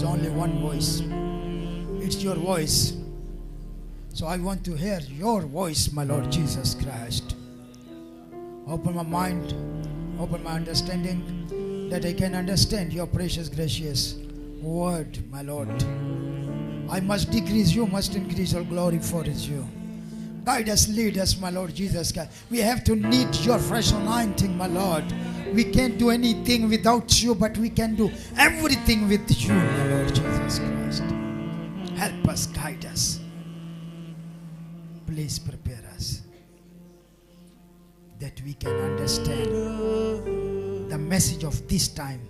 only one voice. It's your voice. So I want to hear your voice, my Lord Jesus Christ. Open my mind, open my understanding, that I can understand your precious, gracious word, my Lord. I must decrease, you must increase. All glory for it you. Guide us, lead us, my Lord Jesus Christ. We have to need your fresh anointing, my Lord. We can't do anything without you, but we can do everything with you, my Lord Jesus Christ. Help us, guide us. Please prepare us that we can understand the message of this time,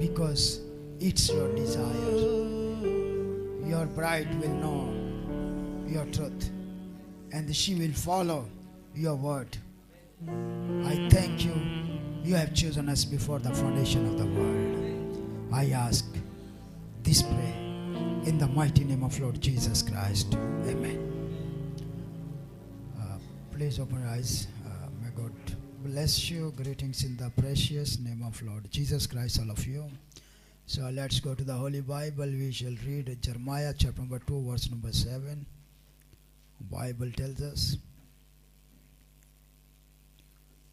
because it's your desire. Your bride will know your truth and she will follow your word. I thank you. You have chosen us before the foundation of the world. I ask this prayer in the mighty name of Lord Jesus Christ. Amen. Please open your eyes. May God bless you. Greetings in the precious name of Lord Jesus Christ, all of you. So let's go to the Holy Bible. We shall read Jeremiah chapter number 2, verse number 7. Bible tells us.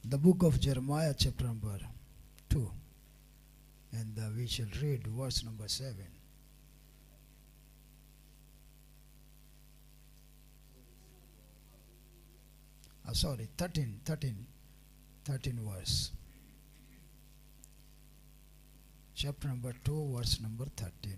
The book of Jeremiah chapter number 2. And we shall read verse number 7. Sorry, 13 verse. Chapter number 2, verse number 13.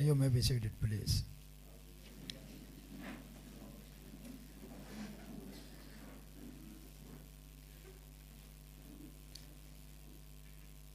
You may be seated, please.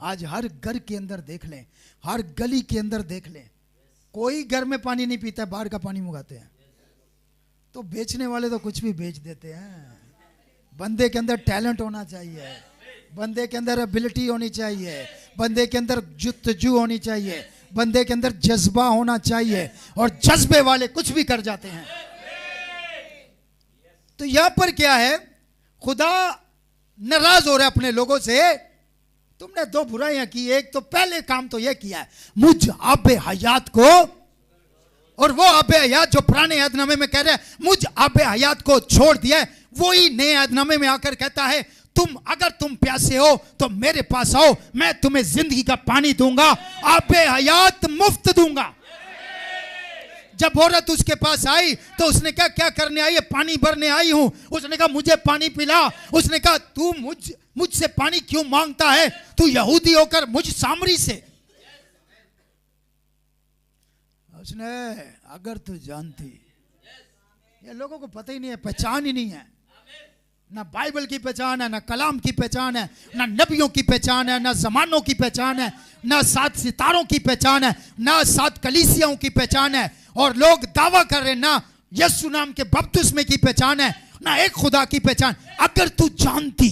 آج ہر گھر کے اندر دیکھ لیں, ہر گلی کے اندر دیکھ لیں, کوئی گھر میں پانی نہیں پیتا ہے, باہر کا پانی منگاتے ہیں. تو بیچنے والے تو کچھ بھی بیچ دیتے ہیں. بندے کے اندر ٹیلنٹ ہونا چاہیے, بندے کے اندر ایبلٹی ہونی چاہیے, بندے کے اندر جستجو ہونی چاہیے, بندے کے اندر جذبہ ہونا چاہیے, اور جذبے والے کچھ بھی کر جاتے ہیں. تو یہاں پر کیا ہے, خدا ناراض ہو رہا ہے اپنے لوگوں سے. تم نے دو برائیاں کی. ایک تو پہلے کام تو یہ کیا ہے, مجھ آب حیات کو, اور وہ آب حیات جو پرانے عہد نامے میں کہہ رہے ہیں مجھ آب حیات کو چھوڑ دیا ہے, وہی نئے عہد نامے میں آ کر کہتا ہے اگر تم پیاسے ہو تو میرے پاس آؤ, میں تمہیں زندگی کا پانی دوں گا, آب حیات مفت دوں گا. جب عورت اس کے پاس آئی تو اس نے کہا کیا کرنے آئی ہے؟ پانی بھرنے آئی ہوں. اس نے کہا مجھے پانی پلا. اس نے کہا تو مجھ سے پانی کیوں مانگتا ہے؟ تو یہودی ہو کر مجھ سامری سے. اس نے اگر تو جانتی, یہ لوگوں کو پتہ ہی نہیں ہے, پہچان ہی نہیں ہے. نہ بائبل کی پہچان ہے, نہ کلام کی پہچان ہے, نہ نبیوں کی پہچان ہے, نہ زمانوں کی پہچان ہے, نہ 7 ستاروں کی پہچان ہے, نہ 7 کلیسیاؤں کی پہچان ہے. اور لوگ دعویٰ کر رہے ہیں نہ یسوع نام کے بپتسمے کی پہچان ہے, نہ ایک خدا کی پہچان. اگر تو جانتی,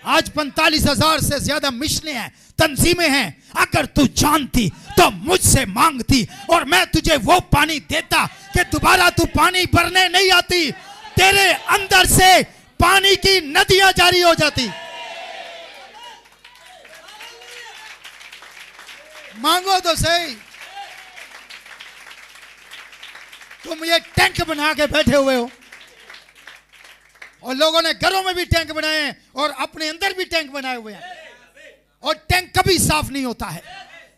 آج 45,000 سے زیادہ مشنیں ہیں, تنظیمیں ہیں, اگر تو جانتی تو مجھ سے مانگتی اور میں تجھے وہ پانی دیتا کہ دوبارہ تو پانی بھرنے نہیں آتی, تیرے اندر سے پانی کی ندیاں جاری ہو جاتی. مانگو تو صحیح. تم یہ ٹینک بنا کے بیٹھے ہوئے ہو, اور لوگوں نے گھروں میں بھی ٹینک بنائے ہیں اور اپنے اندر بھی ٹینک بنائے ہوئے ہیں, اور ٹینک کبھی صاف نہیں ہوتا ہے.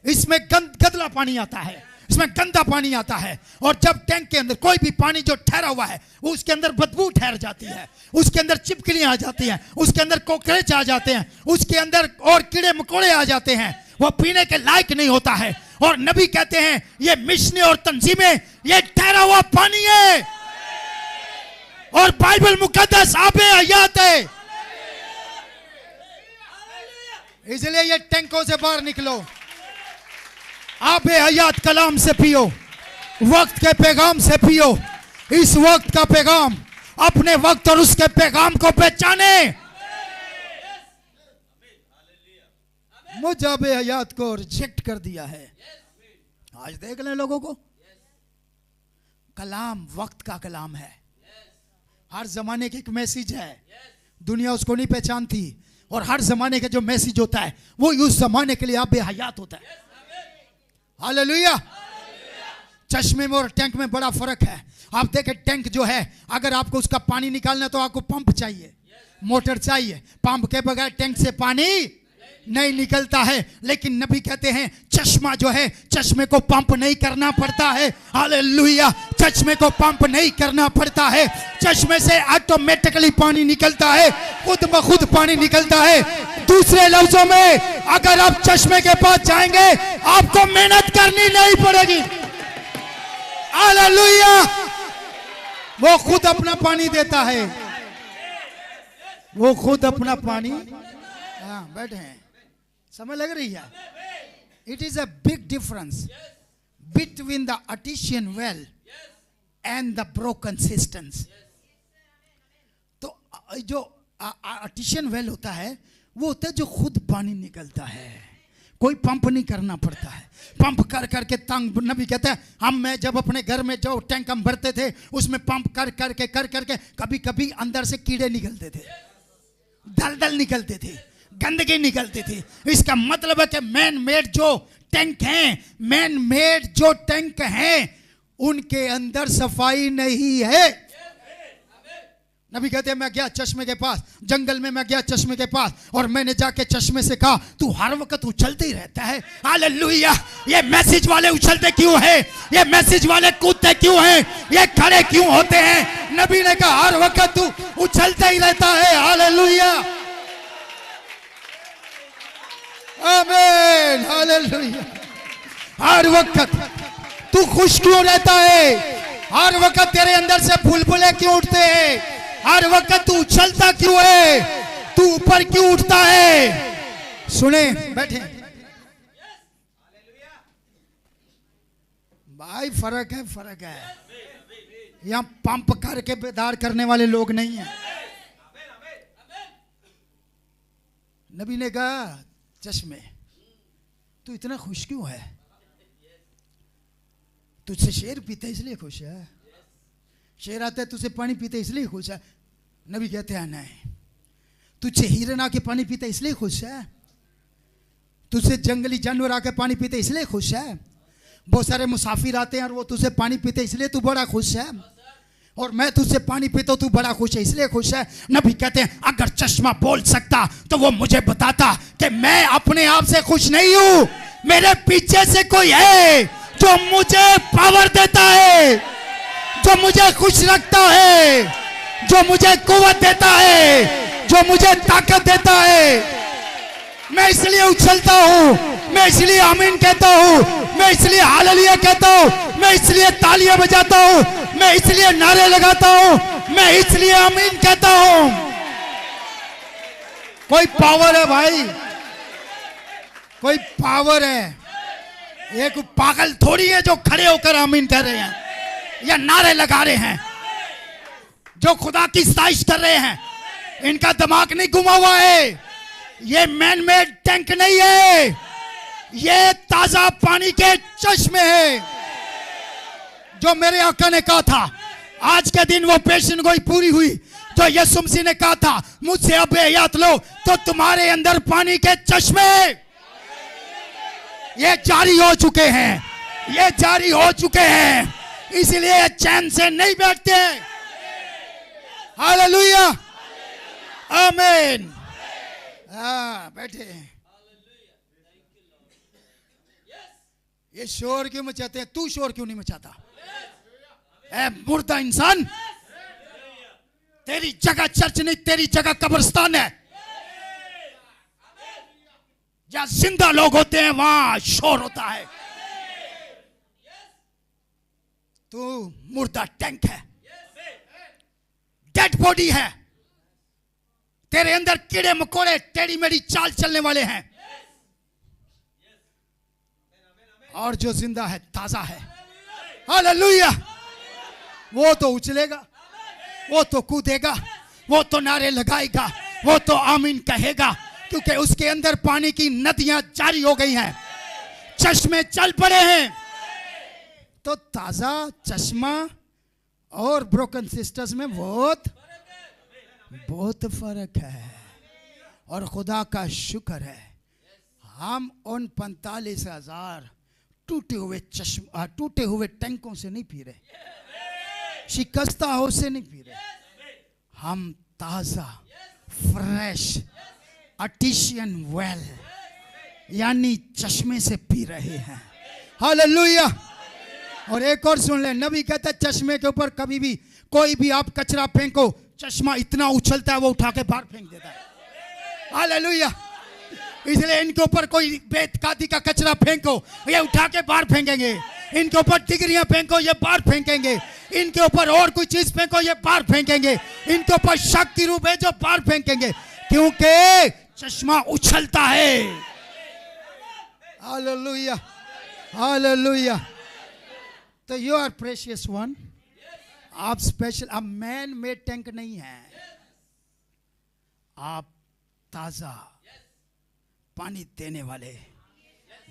اس میں گندلا پانی آتا ہے, اس میں گندا پانی آتا ہے. اور جب ٹینک کے اندر کوئی بھی پانی جو ٹھہرا ہوا ہے وہ اس کے اندر بدبو ٹھہر جاتی ہے, اس کے اندر چپکلیاں آ جاتی ہیں, اس کے اندر کوکریچ آ جاتے ہیں, اس کے اندر اور کیڑے مکوڑے آ جاتے ہیں, وہ پینے کے لائق نہیں ہوتا ہے. اور نبی کہتے ہیں یہ مشنیں اور تنظیمیں یہ ٹھہرا ہوا پانی ہے, اور بائبل مقدس آب حیات ہے. اس لیے یہ ٹینکوں سے باہر نکلو, آب حیات کلام سے پیو, وقت کے پیغام سے پیو. اس وقت کا پیغام, اپنے وقت اور اس کے پیغام کو پہچانے. مجھ آب حیات کو ریجیکٹ کر دیا ہے. آج دیکھ لیں لوگوں کو, کلام وقت کا کلام ہے, ہر زمانے کی ایک میسیج ہے, دنیا اس کو نہیں پہچانتی. اور ہر زمانے کا جو میسیج ہوتا ہے وہ اس زمانے کے لیے آب حیات ہوتا ہے. ہاللویا. چشمے میں اور ٹینک میں بڑا فرق ہے. آپ دیکھیں ٹینک جو ہے, اگر آپ کو اس کا پانی نکالنا تو آپ کو پمپ چاہیے, موٹر چاہیے. پمپ کے بغیر ٹینک سے پانی نہیں نکلتا ہے. لیکن نبی کہتے ہیں چشمہ جو ہے, چشمے کو پمپ نہیں کرنا پڑتا ہے. ہاللویا. چشمے کو پمپ نہیں کرنا پڑتا ہے, چشمے سے آٹومیٹکلی پانی نکلتا ہے, خود بخود پانی نکلتا ہے. دوسرے لفظوں میں اگر آپ چشمے کے پاس جائیں گے آپ کو محنت کرنی نہیں پڑے گی. ہاللویا. وہ خود اپنا پانی دیتا ہے, وہ خود اپنا پانی. ہاں بیٹھے ہیں, سمجھ لگ رہی ہے. It is a big difference between the artesian well and the broken cisterns. تو جو artesian well ہوتا ہے وہ ہوتا ہے جو خود پانی نکلتا ہے, کوئی پمپ نہیں کرنا پڑتا ہے. پمپ کر کے تنگ. نبی کہتا ہے میں جب اپنے گھر میں جو ٹینک ہم بھرتے تھے اس میں پمپ کر کے کبھی کبھی اندر سے کیڑے نکلتے تھے, دلدل نکلتے تھے, گندگی نکلتی تھی. اس کا مطلب ہے کہ مین میڈ جو ٹینک ہیں ان کے اندر صفائی نہیں ہے. نبی کہتے ہیں میں گیا چشمے کے پاس, جنگل میں گیا چشمے کے پاس, اور میں نے جا کے چشمے سے کہا تو ہر وقت اچھلتے ہی رہتا ہے. ہاللویا. یہ میسج والے اچھلتے کیوں ہیں؟ یہ میسج والے کودتے کیوں ہیں؟ یہ کھڑے کیوں ہوتے ہیں؟ نبی نے کہا ہر وقت تو اچھلتا ہی رہتا ہے. ہاللویا. آمین. ہاللویا. ہر وقت تو خوش کیوں رہتا ہے؟ ہر وقت تیرے اندر سے بلبلے کیوں اٹھتے ہیں؟ ہر وقت تو اچھلتا کیوں ہے؟ تو اوپر کیوں اٹھتا ہے؟ سنیں بیٹھیں بھائی، فرق ہے. یہاں پمپ کر کے بیدار کرنے والے لوگ نہیں ہیں. نبی نے کہا چشمے تو اتنا خوش کیوں ہے؟ تجھ سے شیر پیتا اس لیے خوش ہے؟ شیر آتا ہے تجھ سے پانی پیتا اس لیے خوش ہے؟ نبی کہتے ہیں نہیں. تجھ سے ہرن آ کے پانی پیتا اس لیے خوش ہے؟ تجھ سے جنگلی جانور آ کے پانی پیتا اس لیے خوش ہے؟ بہت سارے مسافر آتے ہیں اور وہ تجھ سے پانی پیتے اس لیے تو بڑا خوش ہے، اور میں تجھ سے پانی پیتا ہوں تو بڑا خوش ہے اس لیے خوش ہے. نبی کہتے ہیں اگر چشمہ بول سکتا تو وہ مجھے بتاتا کہ میں اپنے آپ سے خوش نہیں ہوں، میرے پیچھے سے کوئی ہے جو مجھے پاور دیتا ہے، جو مجھے خوش رکھتا ہے، جو مجھے قوت دیتا ہے، جو مجھے طاقت دیتا ہے. میں اس لیے اچھلتا ہوں، میں اس لیے آمین کہتا ہوں، میں اس لیے ہاللیلویا کہتا ہوں، میں اس لیے تالیاں بجاتا ہوں، میں اس لیے نعرے لگاتا ہوں، میں اس لیے آمین کہتا ہوں. کوئی پاور ہے بھائی، کوئی پاور ہے. ایک پاگل تھوڑی ہے جو کھڑے ہو کر آمین کہہ رہے ہیں یا نعرے لگا رہے ہیں، جو خدا کی ستائش کر رہے ہیں. ان کا دماغ نہیں گما ہوا ہے. یہ مین میڈ ٹینک نہیں ہے، یہ تازہ پانی کے چشمے ہیں جو میرے آقا نے کہا تھا. آج کے دن وہ پیشن گوئی پوری ہوئی جو یسوع مسیح نے کہا تھا مجھ سے اب حیات لو تو تمہارے اندر پانی کے چشمے یہ جاری ہو چکے ہیں، یہ جاری ہو چکے ہیں، اس لیے چین سے نہیں بیٹھتے. ہاللیلویا آمین. بیٹھے ہیں. یہ شور کیوں مچاتے ہیں؟ تو شور کیوں نہیں مچاتا؟ اے مردہ انسان، تیری جگہ چرچ نہیں، تیری جگہ قبرستان ہے. جہاں زندہ لوگ ہوتے ہیں وہاں شور ہوتا ہے. تو مردہ ٹینک ہے، ڈیڈ باڈی ہے. تیرے اندر کیڑے مکوڑے ٹیڑھی میڑھی چال چلنے والے ہیں، اور جو زندہ ہے تازہ ہے. ہاللیلویا. وہ تو اچھلے گا، وہ تو کودے گا، وہ تو نعرے لگائے گا، وہ تو آمین کہے گا، کیونکہ اس کے اندر پانی کی ندیاں جاری ہو گئی ہیں، چشمے چل پڑے ہیں. تو تازہ چشمہ اور بروکن سسٹرز میں بہت فرق ہے. اور خدا کا شکر ہے ہم ان 45,000 ٹوٹے ہوئے ٹینکوں سے نہیں پی رہے، شکستہ ہو سے نہیں پی رہے. ہم تازہ فریش آرٹیشین ویل یعنی چشمے سے پی رہے ہیں. ہاللیلویا. اور ایک اور سن لیں، نبی کہتا ہے چشمے کے اوپر کبھی بھی کوئی بھی آپ کچرا پھینکو، چشمہ اتنا اچھلتا ہے وہ اٹھا کے باہر پھینک دیتا ہے. ہاللیلویا. اس لیے ان کے اوپر کوئی بے اعتقادی کا کچرا پھینکو یہ اٹھا کے باہر پھینکیں گے، ان کے اوپر ڈگریاں پھینکو یہ باہر پھینکیں گے، ان کے اوپر اور کوئی چیز پھینکو یہ باہر پھینکیں گے، ان کے اوپر شک کی روح بھیجو باہر پھینکیں گے، کیونکہ چشمہ اچھلتا ہے. ہاللیلویا ہاللیلویا. تو یو آر پریشیس ون. آپ اسپیشل، آپ مین میڈ ٹینک نہیں ہیں، آپ تازہ پانی دینے والے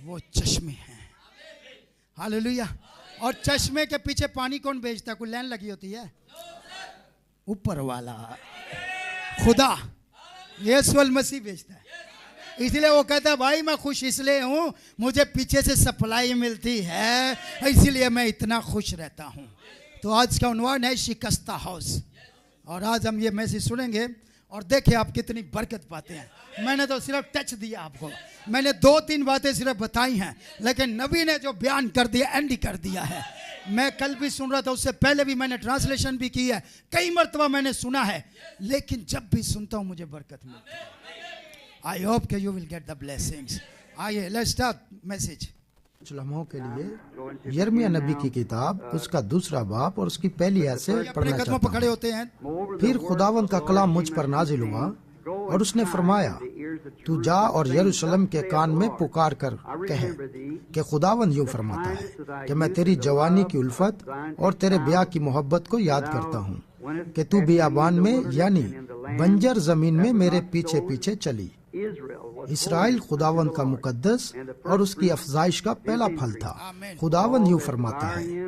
وہ چشمے ہیں. ہاللیلویا. اور چشمے کے پیچھے پانی کون بھیجتا ہے؟ کوئی لائن لگی ہوتی ہے؟ اوپر والا خدا یسوع المسیح بھیجتا ہے. اس لیے وہ کہتا ہے بھائی میں خوش اس لیے ہوں مجھے پیچھے سے سپلائی ملتی ہے، اس لیے میں اتنا خوش رہتا ہوں. تو آج کا عنوان ہے شکستہ ہاؤس، اور آج ہم یہ میسیج سنیں گے اور دیکھیں آپ کتنی برکت پاتے ہیں. میں نے تو صرف ٹچ دیا آپ کو، میں نے 2-3 باتیں صرف بتائی ہیں، لیکن نبی نے جو بیان کر دیا اینڈ کر دیا ہے. میں کل بھی سن رہا تھا، اس سے پہلے بھی میں نے ٹرانسلیشن بھی کی ہے، کئی مرتبہ میں نے سنا ہے، لیکن جب بھی سنتا ہوں مجھے برکت ملتی ہے. I hope that you will get the blessings. آئیے let's start message. کچھ لمحوں کے لیے یرمیہ نبی کی کتاب اس کا 2 باب اور اس کی پہلی آیت سے پڑھنا چاہتا ہوں. پکڑے ہوتے ہیں. پھر خداوند کا کلام مجھ پر نازل ہوا اور اس نے فرمایا تو جا اور یروشلم کے کان میں پکار کر کہے کہ خداوند یوں فرماتا ہے کہ میں تیری جوانی کی الفت اور تیرے بیاہ کی محبت کو یاد کرتا ہوں کہ تو بیابان میں یعنی بنجر زمین میں میرے پیچھے پیچھے چلی۔ اسرائیل خداوند کا مقدس اور اس کی افزائش کا پہلا پھل تھا۔ خداوند یوں فرماتا ہے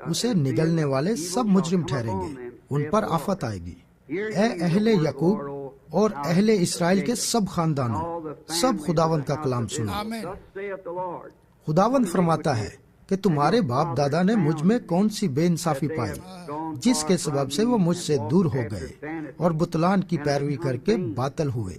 اسے نگلنے والے سب مجرم ٹھہریں گے، ان پر آفت آئے گی۔ اے اہل یعقوب اور اہل اسرائیل کے سب خاندانوں، سب خداوند کا کلام سنو۔ خداوند فرماتا ہے کہ تمہارے باپ دادا نے مجھ میں کون سی بے انصافی پائی جس کے سبب سے وہ مجھ سے دور ہو گئے اور بتلان کی پیروی کر کے باطل ہوئے،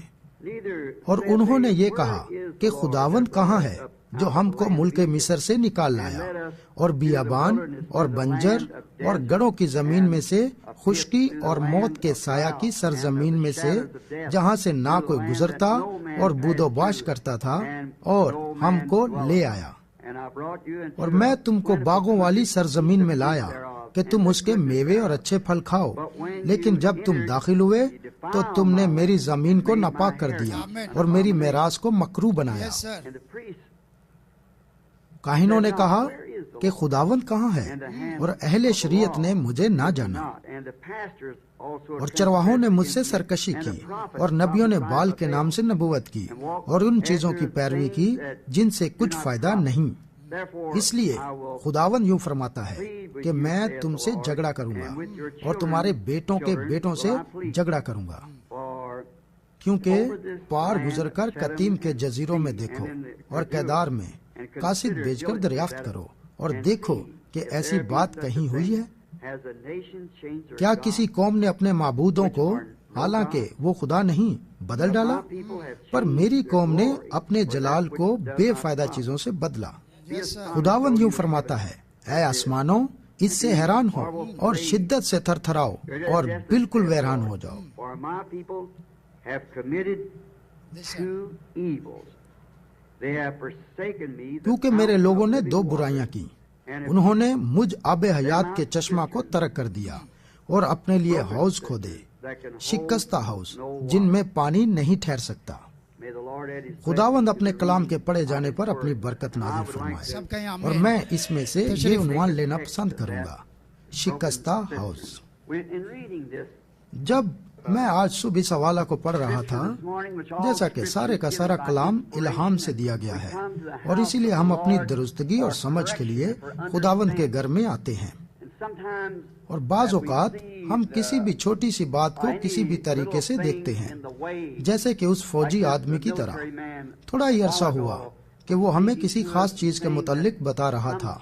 اور انہوں نے یہ کہا کہ خداوند کہاں ہے جو ہم کو ملک مصر سے نکال لایا اور بیابان اور بنجر اور گڑوں کی زمین میں سے، خشکی اور موت کے سایہ کی سرزمین میں سے، جہاں سے نہ کوئی گزرتا اور بود و باش کرتا تھا، اور ہم کو لے آیا۔ اور میں تم کو باغوں والی سرزمین میں لایا کہ تم اس کے میوے اور اچھے پھل کھاؤ، لیکن جب تم داخل ہوئے تو تم نے میری زمین کو ناپاک کر دیا اور میری میراث کو مکروہ بنایا۔ کاہنوں نے کہا کہ خداوند کہاں ہے، اور اہل شریعت نے مجھے نہ جانا، اور چرواہوں نے مجھ سے سرکشی کی، اور نبیوں نے بال کے نام سے نبوت کی اور ان چیزوں کی پیروی کی جن سے کچھ فائدہ نہیں۔ اس لیے خداوند یوں فرماتا ہے کہ میں تم سے جھگڑا کروں گا اور تمہارے بیٹوں کے بیٹوں سے جھگڑا کروں گا، کیونکہ پار گزر کر کتیم کے جزیروں میں دیکھو اور کیدار میں قاصد بھیج کر دریافت کرو اور دیکھو کہ ایسی بات کہیں ہوئی ہے۔ کیا کسی قوم نے اپنے معبودوں کو، حالانکہ وہ خدا نہیں، بدل ڈالا؟ پر میری قوم نے اپنے جلال کو بے فائدہ چیزوں سے بدلا۔ خداوند یوں فرماتا ہے، اے آسمانوں، اس سے حیران ہو اور شدت سے تھر تھراؤ اور بالکل ویران ہو جاؤ۔ کیونکہ میرے لوگوں نے دو برائیاں کی، انہوں نے مجھ آب حیات کے چشمہ کو ترک کر دیا اور اپنے لیے حوض کھودے، شکستہ حوض جن میں پانی نہیں ٹھہر سکتا۔ خداوند اپنے کلام کے پڑھے جانے پر اپنی برکت نازل فرمائے، اور میں اس میں سے یہ عنوان لینا پسند کروں گا، شکستہ حوض۔ جب میں آج صبح اس حوالہ کو پڑھ رہا تھا، جیسا کہ سارے کا سارا کلام الہام سے دیا گیا ہے، اور اسی لیے ہم اپنی درستگی اور سمجھ کے لیے خداوند کے گھر میں آتے ہیں، اور بعض اوقات ہم کسی بھی چھوٹی سی بات کو کسی بھی طریقے سے دیکھتے ہیں، جیسے کہ اس فوجی آدمی کی طرح۔ تھوڑا ہی عرصہ ہوا کہ وہ ہمیں کسی خاص چیز کے متعلق بتا رہا تھا،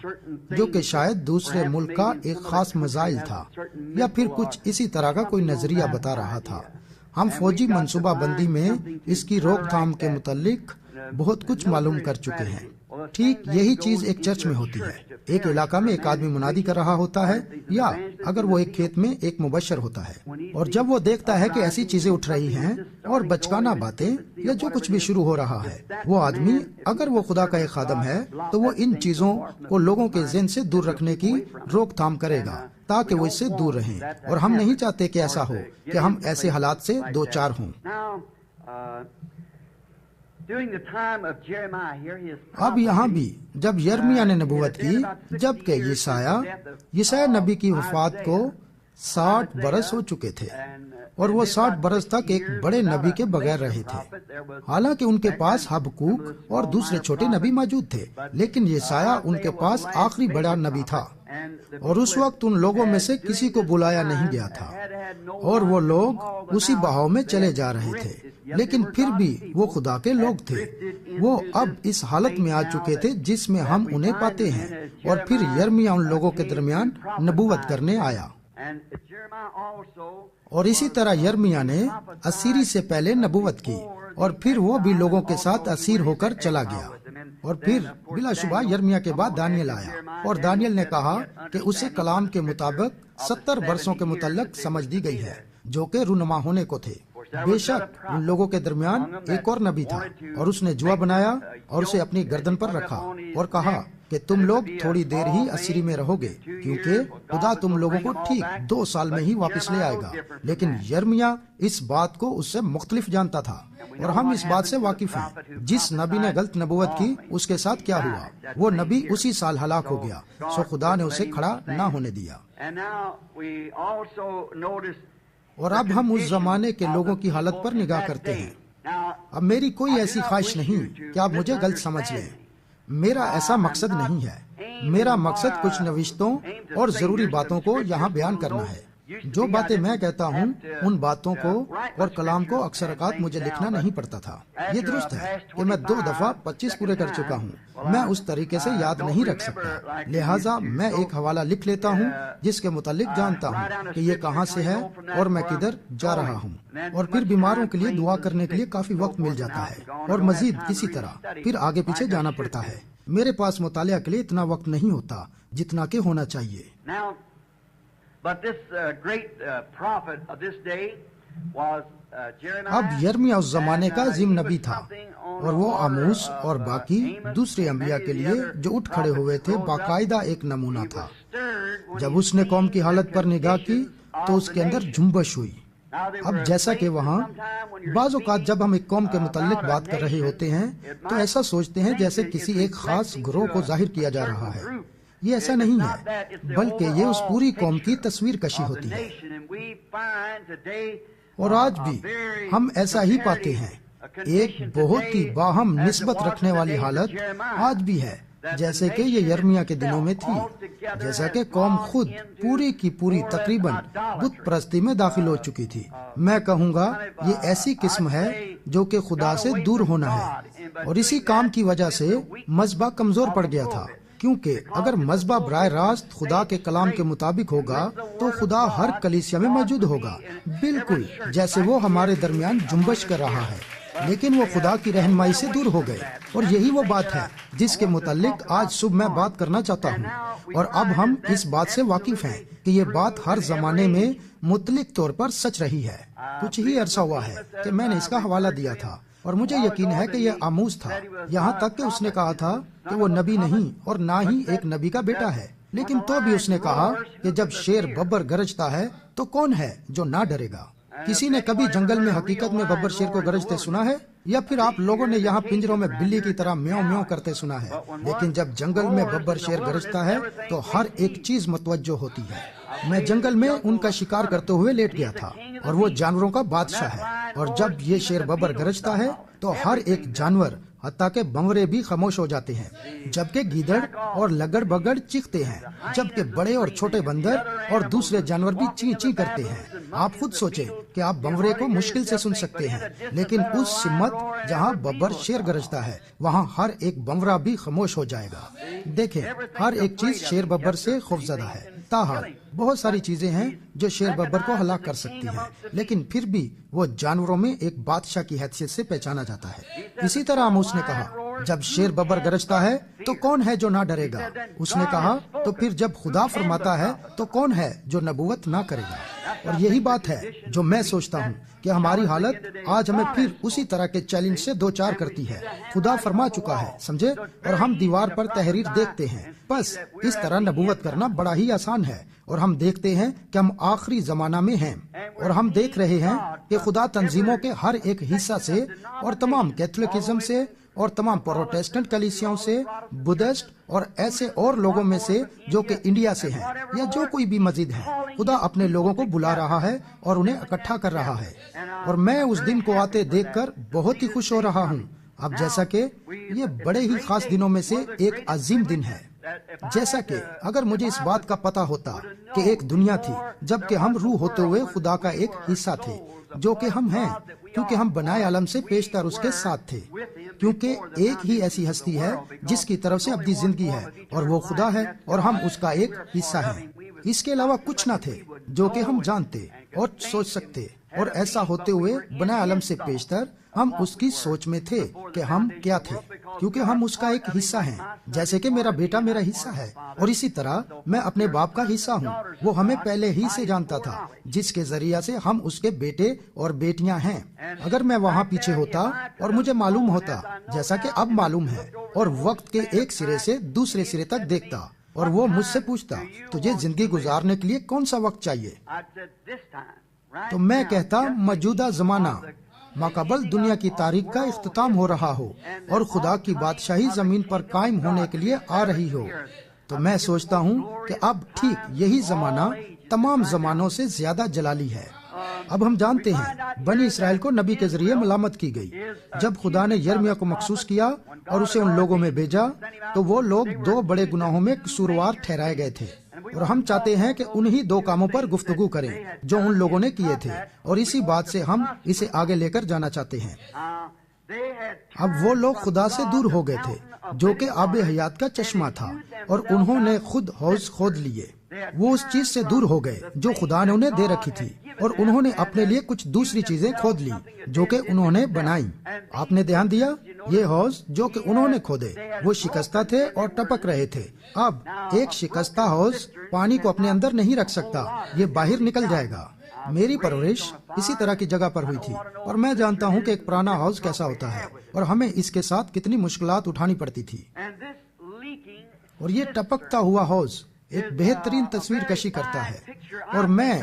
جو کہ شاید دوسرے ملک کا ایک خاص مزائل تھا، یا پھر کچھ اسی طرح کا کوئی نظریہ بتا رہا تھا۔ ہم فوجی منصوبہ بندی میں اس کی روک تھام کے متعلق بہت کچھ معلوم کر چکے ہیں۔ ٹھیک یہی چیز ایک چرچ میں ہوتی ہے۔ ایک علاقہ میں ایک آدمی منادی کر رہا ہوتا ہے، یا اگر وہ ایک کھیت میں ایک مبشر ہوتا ہے، اور جب وہ دیکھتا ہے کہ ایسی چیزیں اٹھ رہی ہیں اور بچکانہ باتیں یا جو کچھ بھی شروع ہو رہا ہے، وہ آدمی اگر وہ خدا کا ایک خادم ہے تو وہ ان چیزوں کو لوگوں کے ذہن سے دور رکھنے کی روک تھام کرے گا تاکہ وہ اس سے دور رہیں، اور ہم نہیں چاہتے کہ ایسا ہو کہ ہم ایسے حالات سے دو چار ہوں۔ اب یہاں بھی جب یرمیہ نے نبوت کی، جبکہ یسایہ نبی کی وفات کو 60 برس ہو چکے تھے، اور وہ 60 برس تک ایک بڑے نبی کے بغیر رہے تھے، حالانکہ ان کے پاس حبقوق اور دوسرے چھوٹے نبی موجود تھے، لیکن یسایہ ان کے پاس آخری بڑا نبی تھا، اور اس وقت ان لوگوں میں سے کسی کو بلایا نہیں گیا تھا، اور وہ لوگ اسی بہاؤ میں چلے جا رہے تھے، لیکن پھر بھی وہ خدا کے لوگ تھے۔ وہ اب اس حالت میں آ چکے تھے جس میں ہم انہیں پاتے ہیں، اور پھر یرمیہ ان لوگوں کے درمیان نبوت کرنے آیا، اور اسی طرح یرمیہ نے اسیری سے پہلے نبوت کی، اور پھر وہ بھی لوگوں کے ساتھ اسیر ہو کر چلا گیا، اور پھر بلا شبہ یرمیہ کے بعد دانیل آیا، اور دانیل نے کہا کہ اسے کلام کے مطابق 70 برسوں کے متعلق سمجھ دی گئی ہے جو کہ رونما ہونے کو تھے۔ بے شک ان لوگوں کے درمیان ایک اور نبی تھا، اور اس نے جوا بنایا اور اسے اپنی گردن پر رکھا اور کہا کہ کہ تم لوگ تھوڑی دیر ہی اسیری میں رہو گے، کیونکہ خدا تم لوگوں کو ٹھیک 2 سال میں ہی واپس لے آئے گا۔ لیکن یرمیا اس بات کو اس سے مختلف جانتا تھا، اور ہم اس بات سے واقف ہیں جس نبی نے غلط نبوت کی اس کے ساتھ کیا ہوا۔ وہ نبی اسی سال ہلاک ہو گیا، سو خدا نے اسے کھڑا نہ ہونے دیا۔ اور اب ہم اس زمانے کے لوگوں کی حالت پر نگاہ کرتے ہیں۔ اب میری کوئی ایسی خواہش نہیں کہ آپ مجھے غلط سمجھ لیں، میرا ایسا مقصد نہیں ہے۔ میرا مقصد کچھ نوشتوں اور ضروری باتوں کو یہاں بیان کرنا ہے۔ جو باتیں میں کہتا ہوں ان باتوں کو اور کلام کو اکثر اوقات مجھے لکھنا نہیں پڑتا تھا۔ یہ درست ہے کہ میں 2 دفعہ 25 پورے کر چکا ہوں، میں اس طریقے سے یاد نہیں رکھ سکتا، لہٰذا میں ایک حوالہ لکھ لیتا ہوں جس کے متعلق جانتا ہوں کہ یہ کہاں سے ہے اور میں کدھر جا رہا ہوں، اور پھر بیماروں کے لیے دعا کرنے کے لیے کافی وقت مل جاتا ہے، اور مزید اسی طرح پھر آگے پیچھے جانا پڑتا ہے۔ میرے پاس مطالعہ کے لیے اتنا وقت نہیں ہوتا جتنا کہ ہونا چاہیے۔ اب یرمیا اس زمانے کا عظیم نبی تھا، اور وہ آموس اور باقی دوسرے انبیاء کے لیے جو اٹھ کھڑے ہوئے تھے باقاعدہ ایک نمونہ تھا۔ جب اس نے قوم کی حالت پر نگاہ کی تو اس کے اندر جنبش ہوئی۔ اب جیسا کہ وہاں بعض اوقات جب ہم ایک قوم کے متعلق بات کر رہے ہوتے ہیں تو ایسا سوچتے ہیں جیسے کسی ایک خاص گروہ کو ظاہر کیا جا رہا ہے۔ یہ ایسا نہیں ہے، بلکہ یہ اس پوری قوم کی تصویر کشی ہوتی ہے، اور آج بھی ہم ایسا ہی پاتے ہیں۔ ایک بہت ہی باہم نسبت رکھنے والی حالت آج بھی ہے جیسے کہ یہ یرمیا کے دنوں میں تھی، جیسا کہ قوم خود پوری کی پوری تقریباً بت پرستی میں داخل ہو چکی تھی۔ میں کہوں گا یہ ایسی قسم ہے جو کہ خدا سے دور ہونا ہے، اور اسی کام کی وجہ سے مذہبہ کمزور پڑ گیا تھا، کیونکہ اگر مذہبہ براہ راست خدا کے کلام کے مطابق ہوگا تو خدا ہر کلیسیا میں موجود ہوگا، بالکل جیسے وہ ہمارے درمیان جنبش کر رہا ہے، لیکن وہ خدا کی رہنمائی سے دور ہو گئے، اور یہی وہ بات ہے جس کے متعلق آج صبح میں بات کرنا چاہتا ہوں۔ اور اب ہم اس بات سے واقف ہیں کہ یہ بات ہر زمانے میں مطلق طور پر سچ رہی ہے۔ کچھ ہی عرصہ ہوا ہے کہ میں نے اس کا حوالہ دیا تھا، اور مجھے یقین ہے کہ یہ آموس تھا، یہاں تک کہ اس نے کہا تھا کہ وہ نبی نہیں اور نہ ہی ایک نبی کا بیٹا ہے، لیکن تو بھی اس نے کہا کہ جب شیر ببر گرجتا ہے تو کون ہے جو نہ ڈرے گا؟ کسی نے کبھی جنگل میں حقیقت میں ببر شیر کو گرجتے سنا ہے، یا پھر آپ لوگوں نے یہاں پنجروں میں بلی کی طرح میو میو کرتے سنا ہے؟ لیکن جب جنگل میں ببر شیر گرجتا ہے تو ہر ایک چیز متوجہ ہوتی ہے۔ میں جنگل میں ان کا شکار کرتے ہوئے لیٹ گیا تھا، اور وہ جانوروں کا بادشاہ ہے، اور جب یہ شیر ببر گرجتا ہے تو ہر ایک جانور حتیٰ کہ بنورے بھی خاموش ہو جاتے ہیں، جبکہ گیدڑ اور لگڑ بگڑ چیختے ہیں، جبکہ بڑے اور چھوٹے بندر اور دوسرے جانور بھی چیں چیں کرتے ہیں۔ آپ خود سوچیں کہ آپ بنورے کو مشکل سے سن سکتے ہیں، لیکن اس سمت جہاں ببر شیر گرجتا ہے وہاں ہر ایک بنورا بھی خاموش ہو جائے گا۔ دیکھیں، ہر ایک چیز شیر ببر سے خوفزدہ ہے۔ تاحال بہت ساری چیزیں ہیں جو شیر ببر کو ہلاک کر سکتی ہیں، لیکن پھر بھی وہ جانوروں میں ایک بادشاہ کی حیثیت سے پہچانا جاتا ہے۔ اسی طرح آموس نے کہا جب شیر ببر گرجتا ہے تو کون ہے جو نہ ڈرے گا؟ اس نے کہا تو پھر جب خدا فرماتا ہے تو کون ہے جو نبوت نہ کرے گا؟ اور یہی بات ہے جو میں سوچتا ہوں کہ ہماری حالت آج ہمیں پھر اسی طرح کے چیلنج سے دوچار کرتی ہے۔ خدا فرما چکا ہے، سمجھے، اور ہم دیوار پر تحریر دیکھتے ہیں۔ بس اس طرح نبوت کرنا بڑا ہی آسان ہے، اور ہم دیکھتے ہیں کہ ہم آخری زمانہ میں ہیں، اور ہم دیکھ رہے ہیں کہ خدا تنظیموں کے ہر ایک حصہ سے اور تمام کیتھولکزم سے اور تمام پروٹیسٹنٹ کلیسیاؤں سے، بدھسٹ اور ایسے اور لوگوں میں سے جو کہ انڈیا سے ہیں یا جو کوئی بھی مزید ہے، خدا اپنے لوگوں کو بلا رہا ہے اور انہیں اکٹھا کر رہا ہے، اور میں اس دن کو آتے دیکھ کر بہت ہی خوش ہو رہا ہوں۔ اب جیسا کہ یہ بڑے ہی خاص دنوں میں سے ایک عظیم دن ہے، جیسا کہ اگر مجھے اس بات کا پتا ہوتا کہ ایک دنیا تھی جبکہ ہم روح ہوتے ہوئے خدا کا ایک حصہ تھے، جو کہ ہم ہیں کیونکہ ہم بنائے عالم سے پیشتر اس کے ساتھ تھے، کیونکہ ایک ہی ایسی ہستی ہے جس کی طرف سے ابدی زندگی ہے، اور وہ خدا ہے اور ہم اس کا ایک حصہ ہیں۔ اس کے علاوہ کچھ نہ تھے جو کہ ہم جانتے اور سوچ سکتے، اور ایسا ہوتے ہوئے بنائے عالم سے پیشتر ہم اس کی سوچ میں تھے کہ ہم کیا تھے، کیونکہ ہم اس کا ایک حصہ ہیں، جیسے کہ میرا بیٹا میرا حصہ ہے، اور اسی طرح میں اپنے باپ کا حصہ ہوں۔ وہ ہمیں پہلے ہی سے جانتا تھا، جس کے ذریعہ سے ہم اس کے بیٹے اور بیٹیاں ہیں۔ اگر میں وہاں پیچھے ہوتا اور مجھے معلوم ہوتا، جیسا کہ اب معلوم ہے، اور وقت کے ایک سرے سے دوسرے سرے تک دیکھتا، اور وہ مجھ سے پوچھتا تجھے زندگی گزارنے کے لیے کون سا وقت چاہیے، تو میں کہتا موجودہ زمانہ، ماقبل دنیا کی تاریخ کا اختتام ہو رہا ہو اور خدا کی بادشاہی زمین پر قائم ہونے کے لیے آ رہی ہو، تو میں سوچتا ہوں کہ اب ٹھیک یہی زمانہ تمام زمانوں سے زیادہ جلالی ہے۔ اب ہم جانتے ہیں بنی اسرائیل کو نبی کے ذریعے ملامت کی گئی۔ جب خدا نے یرمیا کو مخصوص کیا اور اسے ان لوگوں میں بھیجا تو وہ لوگ 2 بڑے گناہوں میں قصوروار ٹھہرائے گئے تھے، اور ہم چاہتے ہیں کہ انہی 2 کاموں پر گفتگو کریں جو ان لوگوں نے کیے تھے، اور اسی بات سے ہم اسے آگے لے کر جانا چاہتے ہیں۔ اب وہ لوگ خدا سے دور ہو گئے تھے جو کہ آب حیات کا چشمہ تھا، اور انہوں نے خود حوض کھود لیے۔ وہ اس چیز سے دور ہو گئے جو خدا نے انہیں دے رکھی تھی، اور انہوں نے اپنے لیے کچھ دوسری چیزیں کھود لی جو کہ انہوں نے بنائی۔ آپ نے دھیان دیا، یہ حوض جو کہ انہوں نے کھودے وہ شکستہ تھے اور ٹپک رہے تھے۔ اب ایک شکستہ حوض پانی کو اپنے اندر نہیں رکھ سکتا، یہ باہر نکل جائے گا۔ میری پرورش اسی طرح کی جگہ پر ہوئی تھی، اور میں جانتا ہوں کہ ایک پرانا حوض کیسا ہوتا ہے اور ہمیں اس کے ساتھ کتنی مشکلات اٹھانی پڑتی تھی۔ اور یہ ٹپکتا ہوا حوض ایک بہترین تصویر کشی کرتا ہے، اور میں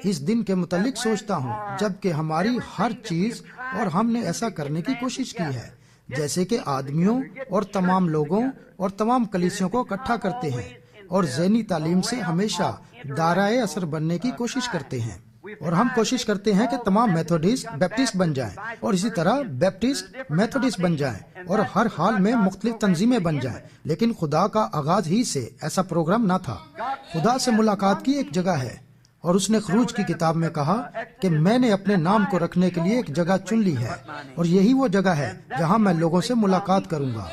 اس دن کے متعلق سوچتا ہوں جب کہ ہماری ہر چیز، اور ہم نے ایسا کرنے کی کوشش کی ہے، جیسے کہ آدمیوں اور تمام لوگوں اور تمام کلیسیوں کو اکٹھا کرتے ہیں، اور ذہنی تعلیم سے ہمیشہ دارائے اثر بننے کی کوشش کرتے ہیں، اور ہم کوشش کرتے ہیں کہ تمام میتھوڈسٹ بیپٹسٹ بن جائیں، اور اسی طرح بیپٹسٹ میتھوڈسٹ بن جائیں، اور ہر حال میں مختلف تنظیمیں بن جائیں۔ لیکن خدا کا آغاز ہی سے ایسا پروگرام نہ تھا۔ خدا سے ملاقات کی ایک جگہ ہے، اور اس نے خروج کی کتاب میں کہا کہ میں نے اپنے نام کو رکھنے کے لیے ایک جگہ چن لی ہے، اور یہی وہ جگہ ہے جہاں میں لوگوں سے ملاقات کروں گا۔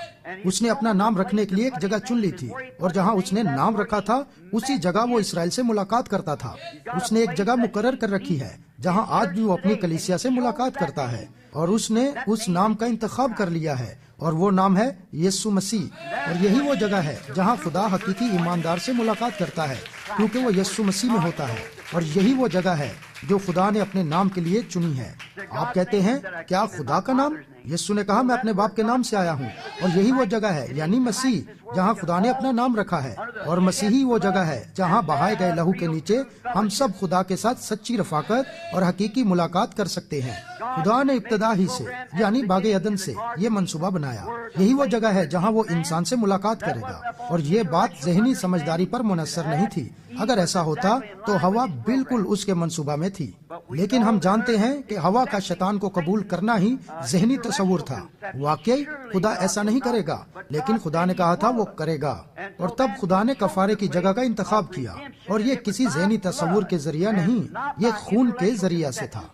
اس نے اپنا نام رکھنے کے لیے ایک جگہ چن لی تھی، اور جہاں اس نے نام رکھا تھا اسی جگہ وہ اسرائیل سے ملاقات کرتا تھا۔ اس نے ایک جگہ مقرر کر رکھی ہے جہاں آج بھی وہ اپنی کلیسیا سے ملاقات کرتا ہے، اور اس نے اس نام کا انتخاب کر لیا ہے، اور وہ نام ہے یسوع مسیح۔ اور یہی وہ جگہ ہے جہاں خدا حقیقی ایماندار سے ملاقات کرتا ہے، کیونکہ وہ یسوع مسیح میں ہوتا ہے، اور یہی وہ جگہ ہے جو خدا نے اپنے نام کے لیے چنی ہے۔ آپ کہتے ہیں کیا خدا کا نام؟ یسوع نے کہا میں اپنے باپ کے نام سے آیا ہوں، اور یہی وہ جگہ ہے یعنی مسیح جہاں خدا نے اپنا نام رکھا ہے، اور مسیحی وہ جگہ ہے جہاں بہائے گئے لہو کے نیچے ہم سب خدا کے ساتھ سچی رفاقت اور حقیقی ملاقات کر سکتے ہیں۔ خدا نے ابتدا ہی سے یعنی باغ عدن سے یہ منصوبہ بنایا۔ یہی وہ جگہ ہے جہاں وہ انسان سے ملاقات کرے گا، اور یہ بات ذہنی سمجھداری پر منحصر نہیں تھی۔ اگر ایسا ہوتا تو ہوا بالکل اس کے منصوبہ میں تھی، لیکن ہم جانتے ہیں کہ ہوا کا شیطان کو قبول کرنا ہی ذہنی تصور تھا۔ واقعی خدا ایسا نہیں کرے گا، لیکن خدا نے کہا تھا وہ کرے گا، اور تب خدا نے کفارے کی جگہ کا انتخاب کیا، اور یہ کسی ذہنی تصور کے ذریعہ نہیں، یہ خون کے ذریعہ سے تھا۔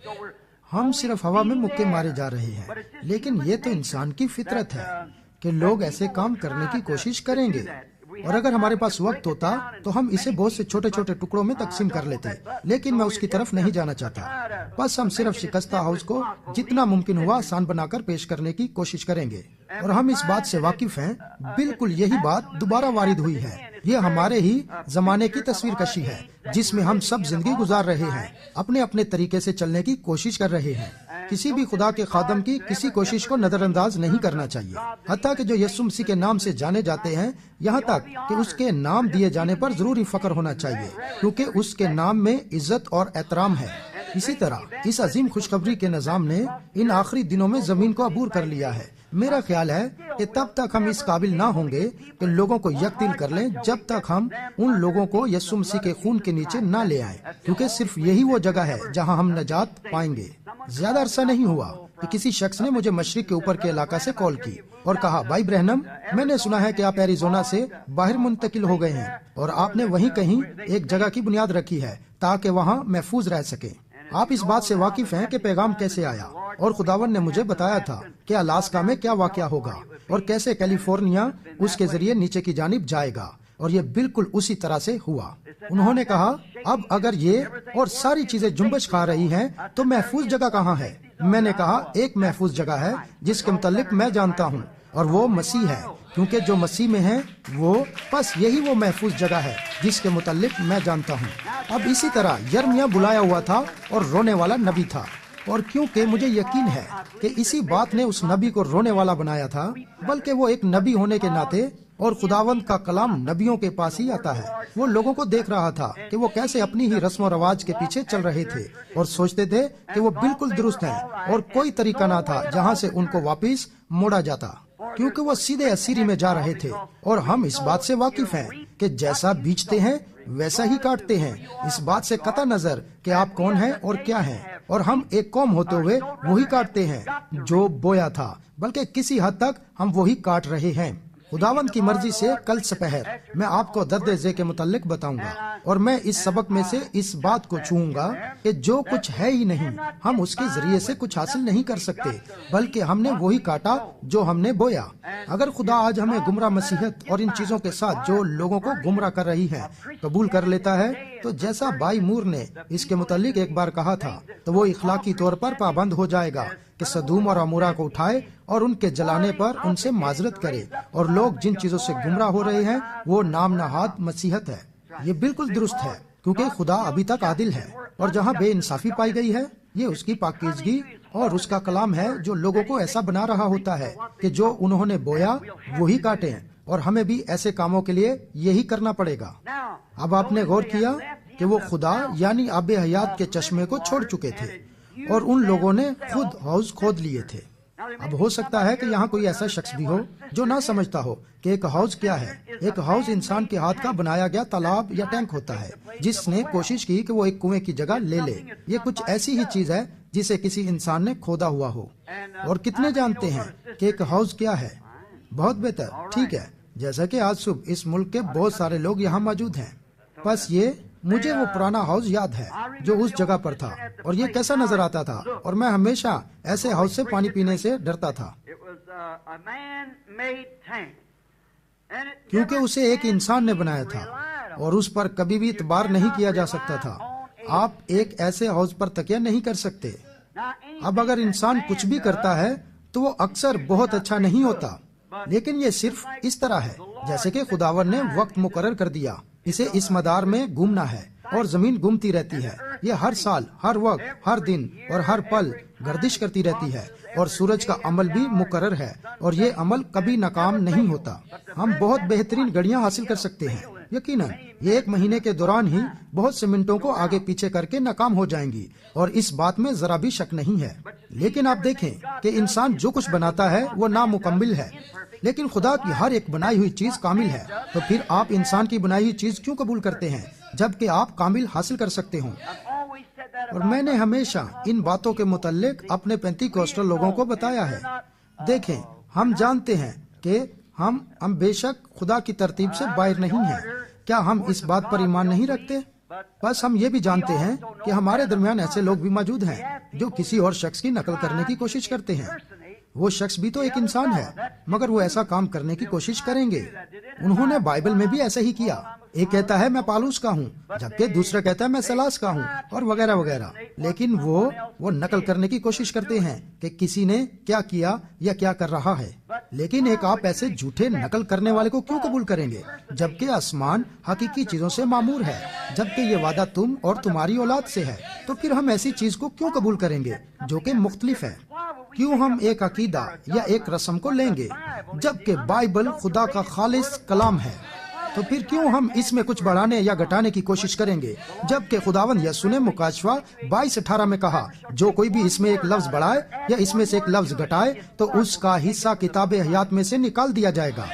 ہم صرف ہوا میں مکے مارے جا رہے ہیں، لیکن یہ تو انسان کی فطرت ہے کہ لوگ ایسے کام کرنے کی کوشش کریں گے، اور اگر ہمارے پاس وقت ہوتا تو ہم اسے بہت سے چھوٹے چھوٹے ٹکڑوں میں تقسیم کر لیتے، لیکن میں اس کی طرف نہیں جانا چاہتا۔ بس ہم صرف شکستہ ہاؤس کو جتنا ممکن ہوا آسان بنا کر پیش کرنے کی کوشش کریں گے، اور ہم اس بات سے واقف ہیں بالکل یہی بات دوبارہ وارد ہوئی ہے۔ یہ ہمارے ہی زمانے کی تصویر کشی ہے جس میں ہم سب زندگی گزار رہے ہیں، اپنے اپنے طریقے سے چلنے کی کوشش کر رہے ہیں۔ کسی بھی خدا کے خادم کی کسی کوشش کو نظر انداز نہیں کرنا چاہیے، حتیٰ کہ جو یسوع مسیح کے نام سے جانے جاتے ہیں، یہاں تک کہ اس کے نام دیے جانے پر ضروری فخر ہونا چاہیے، کیونکہ اس کے نام میں عزت اور احترام ہے۔ اسی طرح اس عظیم خوشخبری کے نظام نے ان آخری دنوں میں زمین کو عبور کر لیا ہے۔ میرا خیال ہے کہ تب تک ہم اس قابل نہ ہوں گے کہ لوگوں کو یکدل کر لیں جب تک ہم ان لوگوں کو یسوع مسیح کے خون کے نیچے نہ لے آئیں، کیونکہ صرف یہی وہ جگہ ہے جہاں ہم نجات پائیں گے۔ زیادہ عرصہ نہیں ہوا کہ کسی شخص نے مجھے مشرق کے اوپر کے علاقہ سے کال کی اور کہا، بھائی برہنم، میں نے سنا ہے کہ آپ ایریزونا سے باہر منتقل ہو گئے ہیں، اور آپ نے وہیں کہیں ایک جگہ کی بنیاد رکھی ہے تاکہ وہاں محفوظ رہ سکیں۔ آپ اس بات سے واقف ہیں کہ پیغام کیسے آیا، اور خداوند نے مجھے بتایا تھا کہ الاسکا میں کیا واقعہ ہوگا اور کیسے کیلیفورنیا اس کے ذریعے نیچے کی جانب جائے گا، اور یہ بالکل اسی طرح سے ہوا۔ انہوں نے کہا، اب اگر یہ اور ساری چیزیں جنبش کھا رہی ہیں تو محفوظ جگہ کہاں ہے؟ میں نے کہا ایک محفوظ جگہ ہے جس کے متعلق میں جانتا ہوں اور وہ مسیح ہے، کیونکہ جو مسیح میں ہے وہ بس یہی وہ محفوظ جگہ ہے جس کے متعلق میں جانتا ہوں۔ اب اسی طرح یرمیہ بلایا ہوا تھا اور رونے والا نبی تھا، اور کیونکہ مجھے یقین ہے کہ اسی بات نے اس نبی کو رونے والا بنایا تھا، بلکہ وہ ایک نبی ہونے کے ناطے اور خداوند کا کلام نبیوں کے پاس ہی آتا ہے، وہ لوگوں کو دیکھ رہا تھا کہ وہ کیسے اپنی ہی رسم و رواج کے پیچھے چل رہے تھے اور سوچتے تھے کہ وہ بالکل درست ہیں، اور کوئی طریقہ نہ تھا جہاں سے ان کو واپس موڑا جاتا، کیونکہ وہ سیدھے اسیری میں جا رہے تھے۔ اور ہم اس بات سے واقف ہیں کہ جیسا بیچتے ہیں ویسا ہی کاٹتے ہیں، اس بات سے قطع نظر کہ آپ کون ہیں اور کیا ہیں، اور ہم ایک قوم ہوتے ہوئے وہی کاٹتے ہیں جو بویا تھا، بلکہ کسی حد تک ہم وہی کاٹ رہے ہیں۔ خداوند کی مرضی سے کل سپہر میں آپ کو درد ذے کے متعلق بتاؤں گا، اور میں اس سبق میں سے اس بات کو چھوؤں گا کہ جو کچھ ہے ہی نہیں ہم اس کے ذریعے سے کچھ حاصل نہیں کر سکتے، بلکہ ہم نے وہی کاٹا جو ہم نے بویا۔ اگر خدا آج ہمیں گمراہ مسیحت اور ان چیزوں کے ساتھ جو لوگوں کو گمراہ کر رہی ہے قبول کر لیتا ہے، تو جیسا بائی مور نے اس کے متعلق ایک بار کہا تھا، تو وہ اخلاقی طور پر پابند ہو جائے گا کہ سدوم اور عمورہ کو اٹھائے اور ان کے جلانے پر ان سے معذرت کرے، اور لوگ جن چیزوں سے گمراہ ہو رہے ہیں وہ نام نہاد مسیحت ہے۔ یہ بالکل درست ہے، کیونکہ خدا ابھی تک عادل ہے، اور جہاں بے انصافی پائی گئی ہے یہ اس کی پاکیزگی اور اس کا کلام ہے جو لوگوں کو ایسا بنا رہا ہوتا ہے کہ جو انہوں نے بویا وہی کاٹیں، اور ہمیں بھی ایسے کاموں کے لیے یہی کرنا پڑے گا۔ اب آپ نے غور کیا کہ وہ خدا یعنی آب حیات کے چشمے کو چھوڑ چکے تھے، اور ان لوگوں نے خود حوض کھود لیے تھے۔ اب ہو سکتا ہے کہ یہاں کوئی ایسا شخص بھی ہو جو نہ سمجھتا ہو کہ ایک حوض کیا ہے۔ ایک حوض انسان کے ہاتھ کا بنایا گیا تالاب یا ٹینک ہوتا ہے جس نے کوشش کی کہ وہ ایک کنویں کی جگہ لے لے۔ یہ کچھ ایسی ہی چیز ہے جسے کسی انسان نے کھودا ہوا ہو۔ اور کتنے جانتے ہیں کہ ایک حوض کیا ہے؟ بہت بہتر، ٹھیک ہے، جیسا کہ آج صبح اس ملک کے بہت سارے لوگ یہاں موجود ہیں۔ بس یہ مجھے وہ پرانا حوض یاد ہے جو اس جگہ پر تھا، اور یہ کیسا نظر آتا تھا، اور میں ہمیشہ ایسے حوض سے پانی پینے سے ڈرتا تھا، کیونکہ اسے ایک انسان نے بنایا تھا اور اس پر کبھی بھی اعتبار نہیں کیا جا سکتا تھا۔ آپ ایک ایسے حوض پر تکیہ نہیں کر سکتے۔ اب اگر انسان کچھ بھی کرتا ہے تو وہ اکثر بہت اچھا نہیں ہوتا، لیکن یہ صرف اس طرح ہے جیسے کہ خداوند نے وقت مقرر کر دیا، اسے اس مدار میں گھومنا ہے، اور زمین گھومتی رہتی ہے، یہ ہر سال، ہر وقت، ہر دن اور ہر پل گردش کرتی رہتی ہے، اور سورج کا عمل بھی مقرر ہے، اور یہ عمل کبھی ناکام نہیں ہوتا۔ ہم بہت بہترین گھڑیاں حاصل کر سکتے ہیں، یقیناً یہ ایک مہینے کے دوران ہی بہت سے منٹوں کو آگے پیچھے کر کے ناکام ہو جائیں گی، اور اس بات میں ذرا بھی شک نہیں ہے۔ لیکن آپ دیکھیں کہ انسان جو کچھ بناتا ہے وہ نامکمل ہے، لیکن خدا کی ہر ایک بنائی ہوئی چیز کامل ہے۔ تو پھر آپ انسان کی بنائی ہوئی چیز کیوں قبول کرتے ہیں جبکہ آپ کامل حاصل کر سکتے ہوں؟ اور میں نے ہمیشہ ان باتوں کے متعلق اپنے پینتی کوسٹل لوگوں کو بتایا ہے۔ دیکھیں، ہم جانتے ہیں کہ ہم بے شک خدا کی ترتیب سے باہر نہیں ہیں۔ کیا ہم اس بات پر ایمان نہیں رکھتے؟ بس ہم یہ بھی جانتے ہیں کہ ہمارے درمیان ایسے لوگ بھی موجود ہیں جو کسی اور شخص کی نقل کرنے کی کوشش کرتے ہیں۔ وہ شخص بھی تو ایک انسان ہے، مگر وہ ایسا کام کرنے کی کوشش کریں گے۔ انہوں نے بائبل میں بھی ایسا ہی کیا۔ ایک کہتا ہے میں پالوس کا ہوں، جبکہ دوسرا کہتا ہے میں سلاس کا ہوں، اور وغیرہ وغیرہ۔ لیکن وہ نقل کرنے کی کوشش کرتے ہیں کہ کسی نے کیا کیا یا کیا کر رہا ہے۔ لیکن ایک آپ ایسے جھوٹے نقل کرنے والے کو کیوں قبول کریں گے جبکہ آسمان حقیقی چیزوں سے معمور ہے، جبکہ یہ وعدہ تم اور تمہاری اولاد سے ہے؟ تو پھر ہم ایسی چیز کو کیوں قبول کریں گے جو کہ مختلف ہے؟ کیوں ہم ایک عقیدہ یا ایک رسم کو لیں گے جبکہ بائبل خدا کا خالص کلام ہے؟ تو پھر کیوں ہم اس میں کچھ بڑھانے یا گھٹانے کی کوشش کریں گے جبکہ خداوند یسوع نے مکاشفہ 22:18 میں کہا، جو کوئی بھی اس میں ایک لفظ بڑھائے یا اس میں سے ایک لفظ گھٹائے تو اس کا حصہ کتاب حیات میں سے نکال دیا جائے گا۔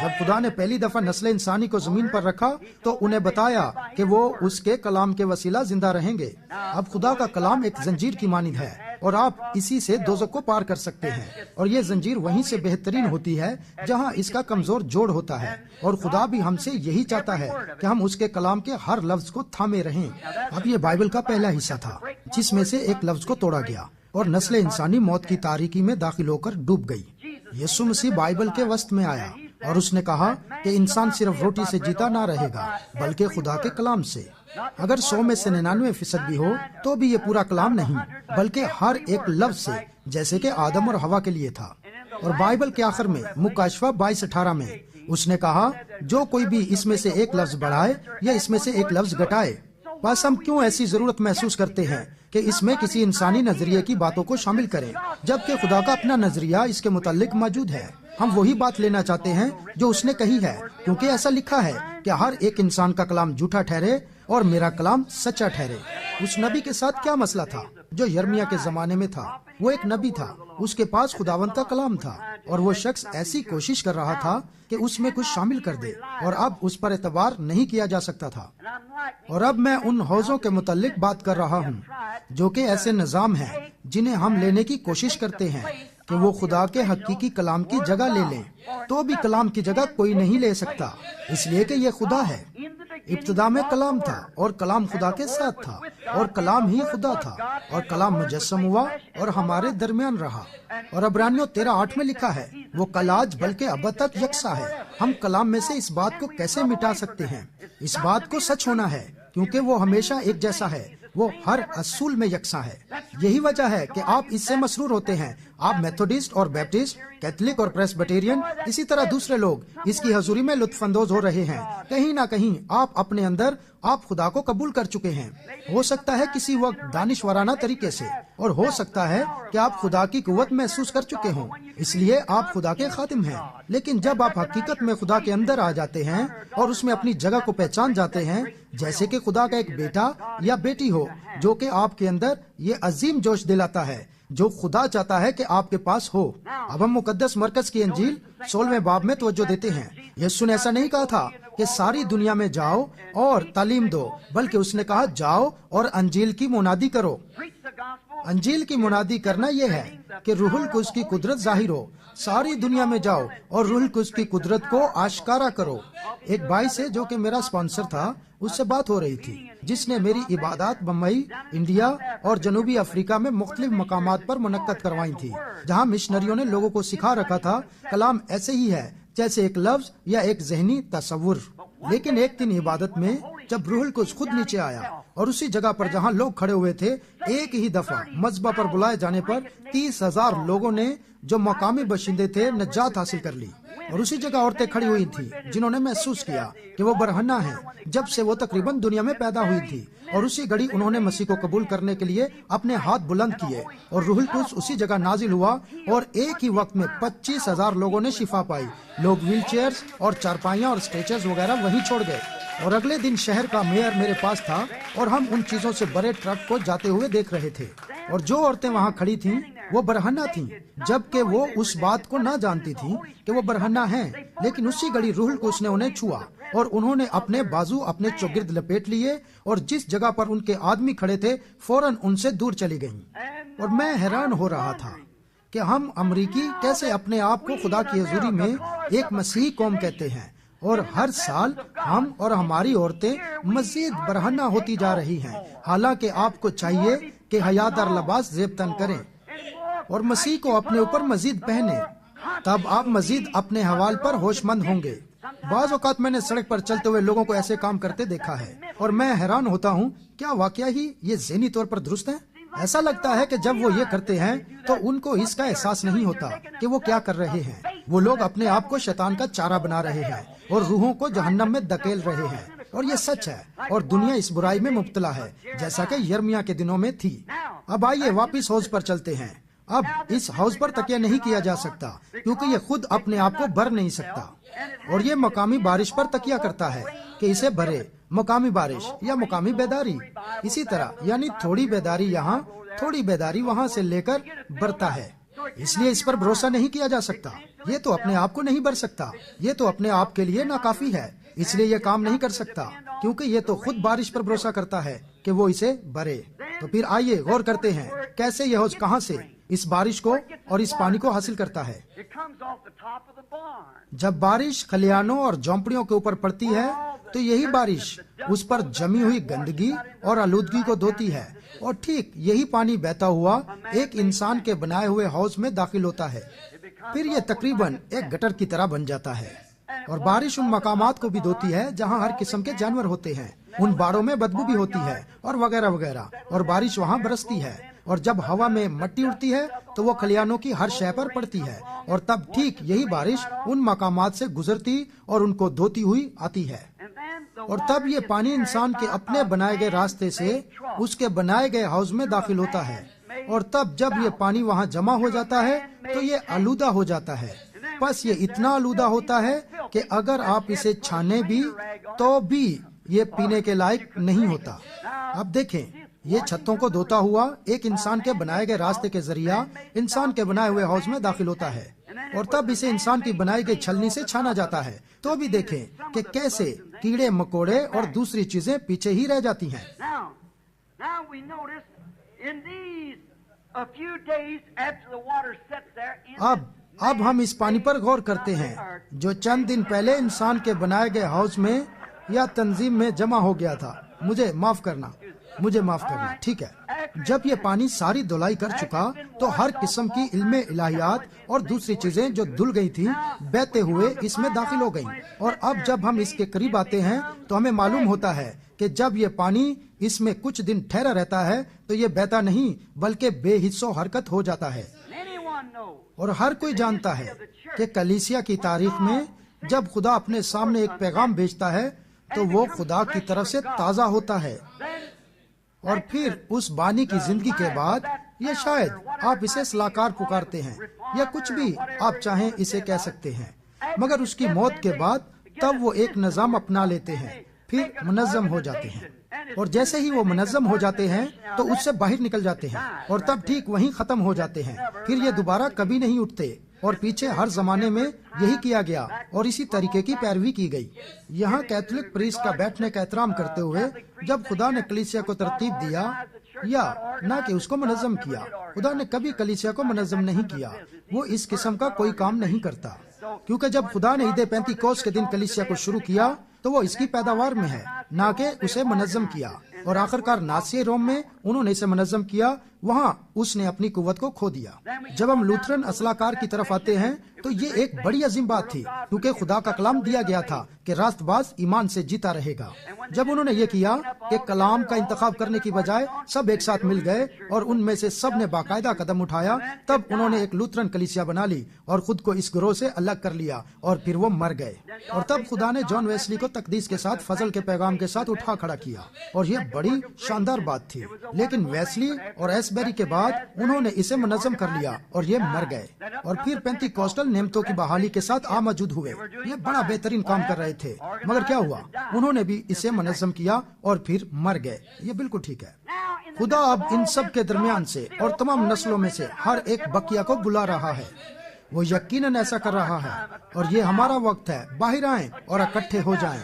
جب خدا نے پہلی دفعہ نسل انسانی کو زمین پر رکھا تو انہیں بتایا کہ وہ اس کے کلام کے وسیلہ زندہ رہیں گے۔ اب خدا کا کلام ایک زنجیر کی مانند ہے، اور آپ اسی سے دوزخ کو پار کر سکتے ہیں، اور یہ زنجیر وہیں سے بہترین ہوتی ہے جہاں اس کا کمزور جوڑ ہوتا ہے، اور خدا بھی ہم سے یہی چاہتا ہے کہ ہم اس کے کلام کے ہر لفظ کو تھامے رہیں۔ اب یہ بائبل کا پہلا حصہ تھا جس میں سے ایک لفظ کو توڑا گیا اور نسل انسانی موت کی تاریکی میں داخل ہو کر ڈوب گئی۔ یسوع مسیح بائبل کے وسط میں آیا اور اس نے کہا کہ انسان صرف روٹی سے جیتا نہ رہے گا بلکہ خدا کے کلام سے۔ اگر 100 میں سے 99% بھی ہو تو بھی یہ پورا کلام نہیں بلکہ ہر ایک لفظ سے، جیسے کہ آدم اور ہوا کے لیے تھا۔ اور بائبل کے آخر میں مکاشفہ 22:18 میں اس نے کہا جو کوئی بھی اس میں سے ایک لفظ بڑھائے یا اس میں سے ایک لفظ گھٹائے۔ بس ہم کیوں ایسی ضرورت محسوس کرتے ہیں کہ اس میں کسی انسانی نظریے کی باتوں کو شامل کریں جبکہ خدا کا اپنا نظریہ اس کے متعلق موجود ہے۔ ہم وہی بات لینا چاہتے ہیں جو اس نے کہی ہے، کیونکہ ایسا لکھا ہے کہ ہر ایک انسان کا کلام جھوٹا ٹھہرے اور میرا کلام سچا ٹھہرے۔ اس نبی کے ساتھ کیا مسئلہ تھا جو یرمیا کے زمانے میں تھا؟ وہ ایک نبی تھا، اس کے پاس خداوند کا کلام تھا اور وہ شخص ایسی کوشش کر رہا تھا کہ اس میں کچھ شامل کر دے، اور اب اس پر اعتبار نہیں کیا جا سکتا تھا۔ اور اب میں ان حوضوں کے متعلق بات کر رہا ہوں جو کہ ایسے نظام ہیں جنہیں ہم لینے کی کوشش کرتے ہیں کہ وہ خدا کے حقیقی کلام کی جگہ لے لیں، تو بھی کلام کی جگہ کوئی نہیں لے سکتا، اس لیے کہ یہ خدا ہے۔ ابتدا میں کلام تھا اور کلام خدا کے ساتھ تھا اور کلام ہی خدا تھا اور کلام مجسم ہوا اور ہمارے درمیان رہا۔ اور عبرانیوں 13:8 میں لکھا ہے وہ کل آج بلکہ اب تک یکساں ہے۔ ہم کلام میں سے اس بات کو کیسے مٹا سکتے ہیں؟ اس بات کو سچ ہونا ہے کیونکہ وہ ہمیشہ ایک جیسا ہے، وہ ہر اصول میں یکساں ہے۔ یہی وجہ ہے کہ آپ اس سے مسرور ہوتے ہیں۔ آپ میتھوڈسٹ اور بیپٹسٹ، کیتھولک اور پریسبیٹیرین، اسی طرح دوسرے لوگ اس کی حضوری میں لطف اندوز ہو رہے ہیں۔ کہیں نہ کہیں آپ اپنے اندر آپ خدا کو قبول کر چکے ہیں، ہو سکتا ہے کسی وقت دانشورانہ طریقے سے، اور ہو سکتا ہے کہ آپ خدا کی قوت محسوس کر چکے ہوں، اس لیے آپ خدا کے خادم ہیں۔ لیکن جب آپ حقیقت میں خدا کے اندر آ جاتے ہیں اور اس میں اپنی جگہ کو پہچان جاتے ہیں، جیسے کہ خدا کا ایک بیٹا یا بیٹی ہو جو کہ آپ کے اندر یہ عظیم جوش دلاتا ہے جو خدا چاہتا ہے کہ آپ کے پاس ہو۔ اب ہم مقدس مرکز کی انجیل 16ویں باب میں توجہ دیتے ہیں۔ یسوع نے ایسا نہیں کہا تھا کہ ساری دنیا میں جاؤ اور تعلیم دو، بلکہ اس نے کہا جاؤ اور انجیل کی منادی کرو۔ انجیل کی منادی کرنا یہ ہے کہ روح القدس کی قدرت ظاہر ہو۔ ساری دنیا میں جاؤ اور روح القدس کی قدرت کو آشکارا کرو۔ ایک بھائی سے جو کہ میرا اسپانسر تھا، اس سے بات ہو رہی تھی جس نے میری عبادات بمبئی، انڈیا اور جنوبی افریقہ میں مختلف مقامات پر منعقد کروائی تھی، جہاں مشنریوں نے لوگوں کو سکھا رکھا تھا کلام ایسے ہی ہے جیسے ایک لفظ یا ایک ذہنی تصور۔ لیکن ایک دن عبادت میں جب روح القدس خود نیچے آیا اور اسی جگہ پر جہاں لوگ کھڑے ہوئے تھے ایک ہی دفعہ مذبح پر بلائے جانے پر 30,000 لوگوں نے جو مقامی باشندے تھے نجات حاصل کر لی، اور اسی جگہ عورتیں کھڑی ہوئی تھی جنہوں نے محسوس کیا کہ وہ برہنہ ہیں جب سے وہ تقریباً دنیا میں پیدا ہوئی تھی، اور اسی گھڑی انہوں نے مسیح کو قبول کرنے کے لیے اپنے ہاتھ بلند کیے اور روح القدس اسی جگہ نازل ہوا، اور ایک ہی وقت میں 25,000 لوگوں نے شفا پائی۔ لوگ ویل چیئرز اور چارپائیاں اور اسٹریچرز وغیرہ وہیں چھوڑ گئے، اور اگلے دن شہر کا میئر میرے پاس تھا اور ہم ان چیزوں سے بڑے ٹرک کو جاتے ہوئے دیکھ رہے تھے، اور جو عورتیں وہاں کھڑی تھیں وہ برہنہ تھیں، جبکہ وہ اس بات کو نہ جانتی تھیں کہ وہ برہنہ ہیں۔ لیکن اسی گھڑی روح القدس نے انہیں چھوا اور انہوں نے اپنے بازو اپنے چوگرد لپیٹ لیے، اور جس جگہ پر ان کے آدمی کھڑے تھے فوراً ان سے دور چلی گئیں۔ اور میں حیران ہو رہا تھا کہ ہم امریکی کیسے اپنے آپ کو خدا کی حضوری میں ایک مسیحی قوم کہتے ہیں، اور ہر سال ہم اور ہماری عورتیں مزید برہنہ ہوتی جا رہی ہیں، حالانکہ آپ کو چاہیے کہ حیادار لباس زیب تن کریں اور مسیح کو اپنے اوپر مزید پہنے، تب آپ مزید اپنے حوال پر ہوش مند ہوں گے۔ بعض اوقات میں نے سڑک پر چلتے ہوئے لوگوں کو ایسے کام کرتے دیکھا ہے اور میں حیران ہوتا ہوں کیا واقعہ ہی یہ ذہنی طور پر درست ہے؟ ایسا لگتا ہے کہ جب وہ یہ کرتے ہیں تو ان کو اس کا احساس نہیں ہوتا کہ وہ کیا کر رہے ہیں۔ وہ لوگ اپنے آپ کو شیطان کا چارہ بنا رہے ہیں اور روحوں کو جہنم میں دھکیل رہے ہیں، اور یہ سچ ہے، اور دنیا اس برائی میں مبتلا ہے جیسا کہ یرمیا کے دنوں میں تھی۔ اب آئیے واپس حوض پر چلتے ہیں۔ اب اس حوض پر تکیہ نہیں کیا جا سکتا کیونکہ یہ خود اپنے آپ کو بھر نہیں سکتا، اور یہ مقامی بارش پر تکیہ کرتا ہے کہ اسے بھرے۔ مقامی بارش یا مقامی بیداری، اسی طرح یعنی تھوڑی بیداری یہاں تھوڑی بیداری وہاں سے لے کر برتا ہے۔ اس لیے اس پر بھروسہ نہیں کیا جا سکتا، یہ تو اپنے آپ کو نہیں بھر سکتا، یہ تو اپنے آپ کے لیے ناکافی ہے، اس لیے یہ کام نہیں کر سکتا کیونکہ یہ تو خود بارش پر بھروسہ کرتا ہے کہ وہ اسے بھرے۔ تو پھر آئیے غور کرتے ہیں کیسے یہ حوض کہاں سے اس بارش کو اور اس پانی کو حاصل کرتا ہے۔ جب بارش خلیانوں اور جھونپڑیوں کے اوپر پڑتی ہے تو یہی بارش اس پر جمی ہوئی گندگی اور آلودگی کو دھوتی ہے، اور ٹھیک یہی پانی بہتا ہوا ایک انسان کے بنائے ہوئے حوض میں داخل ہوتا ہے، پھر یہ تقریباً ایک گٹر کی طرح بن جاتا ہے۔ اور بارش ان مقامات کو بھی دھوتی ہے جہاں ہر قسم کے جانور ہوتے ہیں، ان باڑوں میں بدبو بھی ہوتی ہے اور وغیرہ وغیرہ، اور بارش وہاں برستی ہے، اور جب ہوا میں مٹی اڑتی ہے تو وہ کھلیانوں کی ہر شے پر پڑتی ہے، اور تب ٹھیک یہی بارش ان مقامات سے گزرتی اور ان کو دھوتی ہوئی آتی ہے، اور تب یہ پانی انسان کے اپنے بنائے گئے راستے سے اس کے بنائے گئے حوض میں داخل ہوتا ہے، اور تب جب یہ پانی وہاں جمع ہو جاتا ہے تو یہ آلودہ ہو جاتا ہے۔ بس یہ اتنا آلودہ ہوتا ہے کہ اگر آپ اسے چھانے بھی تو بھی یہ پینے کے لائق نہیں ہوتا۔ اب دیکھیں، یہ چھتوں کو دھوتا ہوا ایک انسان کے بنائے گئے راستے کے ذریعہ انسان کے بنائے ہوئے حوض میں داخل ہوتا ہے، اور تب اسے انسان کی بنائی گئی چھلنی سے چھانا جاتا ہے۔ تو ابھی دیکھیں کہ کیسے کیڑے مکوڑے اور دوسری چیزیں پیچھے ہی رہ جاتی ہیں۔ اب ہم اس پانی پر غور کرتے ہیں جو چند دن پہلے انسان کے بنائے گئے حوض میں یا تنظیم میں جمع ہو گیا تھا۔ مجھے معاف کرنا، ٹھیک ہے۔ جب یہ پانی ساری دھلائی کر چکا تو ہر قسم کی علم الہیات اور دوسری چیزیں جو دھل گئی تھی بہتے ہوئے اس میں داخل ہو گئیں، اور اب جب ہم اس کے قریب آتے ہیں تو ہمیں معلوم ہوتا ہے کہ جب یہ پانی اس میں کچھ دن ٹھہرا رہتا ہے تو یہ بہتا نہیں بلکہ بے حص و حرکت ہو جاتا ہے۔ اور ہر کوئی جانتا ہے کہ کلیسیا کی تاریخ میں جب خدا اپنے سامنے ایک پیغام بھیجتا ہے تو وہ خدا کی طرف سے تازہ ہوتا ہے، اور پھر اس بانی کی زندگی کے بعد یہ شاید آپ اسے سلاکار پکارتے ہیں یا کچھ بھی آپ چاہیں اسے کہہ سکتے ہیں، مگر اس کی موت کے بعد تب وہ ایک نظام اپنا لیتے ہیں، پھر منظم ہو جاتے ہیں، اور جیسے ہی وہ منظم ہو جاتے ہیں تو اس سے باہر نکل جاتے ہیں، اور تب ٹھیک وہیں ختم ہو جاتے ہیں، پھر یہ دوبارہ کبھی نہیں اٹھتے۔ اور پیچھے ہر زمانے میں یہی کیا گیا اور اسی طریقے کی پیروی کی گئی۔ یہاں کیتھولک پریسٹ کا بیٹھنے کا احترام کرتے ہوئے جب خدا نے کلیسیا کو ترتیب دیا یا نہ کہ اس کو منظم کیا، خدا نے کبھی کلیسیا کو منظم نہیں کیا، وہ اس قسم کا کوئی کام نہیں کرتا، کیونکہ جب خدا نے عید پینتیکوست کے دن کلیسیا کو شروع کیا تو وہ اس کی پیداوار میں ہے، نہ کہ اسے منظم کیا، اور آخرکار ناسی روم میں انہوں نے اسے منظم کیا، وہاں اس نے اپنی قوت کو کھو دیا۔ جب ہم لوتھرن اصلاح کار کی طرف آتے ہیں تو یہ ایک بڑی عظیم بات تھی، کیونکہ خدا کا کلام دیا گیا تھا کہ راست باز ایمان سے جیتا رہے گا۔ جب انہوں نے یہ کیا کہ کلام کا انتخاب کرنے کی بجائے سب ایک ساتھ مل گئے اور ان میں سے سب نے باقاعدہ قدم اٹھایا، تب انہوں نے ایک لوتھرن کلیسیا بنا لی اور خود کو اس گروہ سے الگ کر لیا، اور پھر وہ مر گئے، اور تب خدا نے جان ویسلی کو تقدیس کے ساتھ فضل کے پیغام کے ساتھ اٹھا کھڑا کیا، اور یہ بڑی شاندار بات تھی۔ لیکن ویسلی اور ایسبیری کے بعد انہوں نے اسے منظم کر لیا اور یہ مر گئے، اور پھر پینتیکوسٹل نعمتوں کی بحالی کے ساتھ موجود ہوئے۔ یہ بڑا بہترین کام کر رہے تھے، مگر کیا ہوا؟ انہوں نے بھی اسے منظم کیا اور پھر مر گئے۔ یہ بالکل ٹھیک ہے۔ خدا اب ان سب کے درمیان سے اور تمام نسلوں میں سے ہر ایک بقیہ کو بلا رہا ہے، وہ یقیناً ایسا کر رہا ہے، اور یہ ہمارا وقت ہے، باہر آئیں اور اکٹھے ہو جائیں۔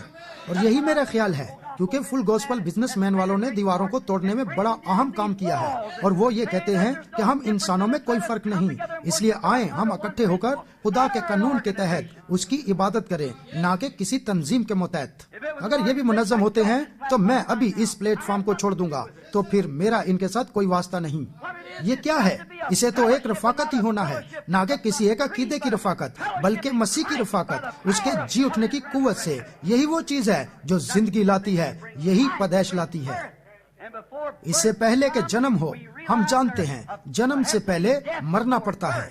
اور یہی میرا خیال ہے، کیونکہ فل گوسپل بزنس مین والوں نے دیواروں کو توڑنے میں بڑا اہم کام کیا ہے، اور وہ یہ کہتے ہیں کہ ہم انسانوں میں کوئی فرق نہیں، اس لیے آئیں ہم اکٹھے ہو کر خدا کے قانون کے تحت اس کی عبادت کریں، نہ کہ کسی تنظیم کے متحد۔ اگر یہ بھی منظم ہوتے ہیں تو میں ابھی اس پلیٹ فارم کو چھوڑ دوں گا، تو پھر میرا ان کے ساتھ کوئی واسطہ نہیں۔ یہ کیا ہے؟ اسے تو ایک رفاقت ہی ہونا ہے، نہ کہ کسی ایک عقیدے کی رفاقت، بلکہ مسیح کی رفاقت، اس کے جی اٹھنے کی قوت سے۔ یہی وہ چیز ہے جو زندگی لاتی ہے، یہی پیدائش لاتی ہے۔ اس سے پہلے کہ جنم ہو، ہم جانتے ہیں جنم سے پہلے مرنا پڑتا ہے،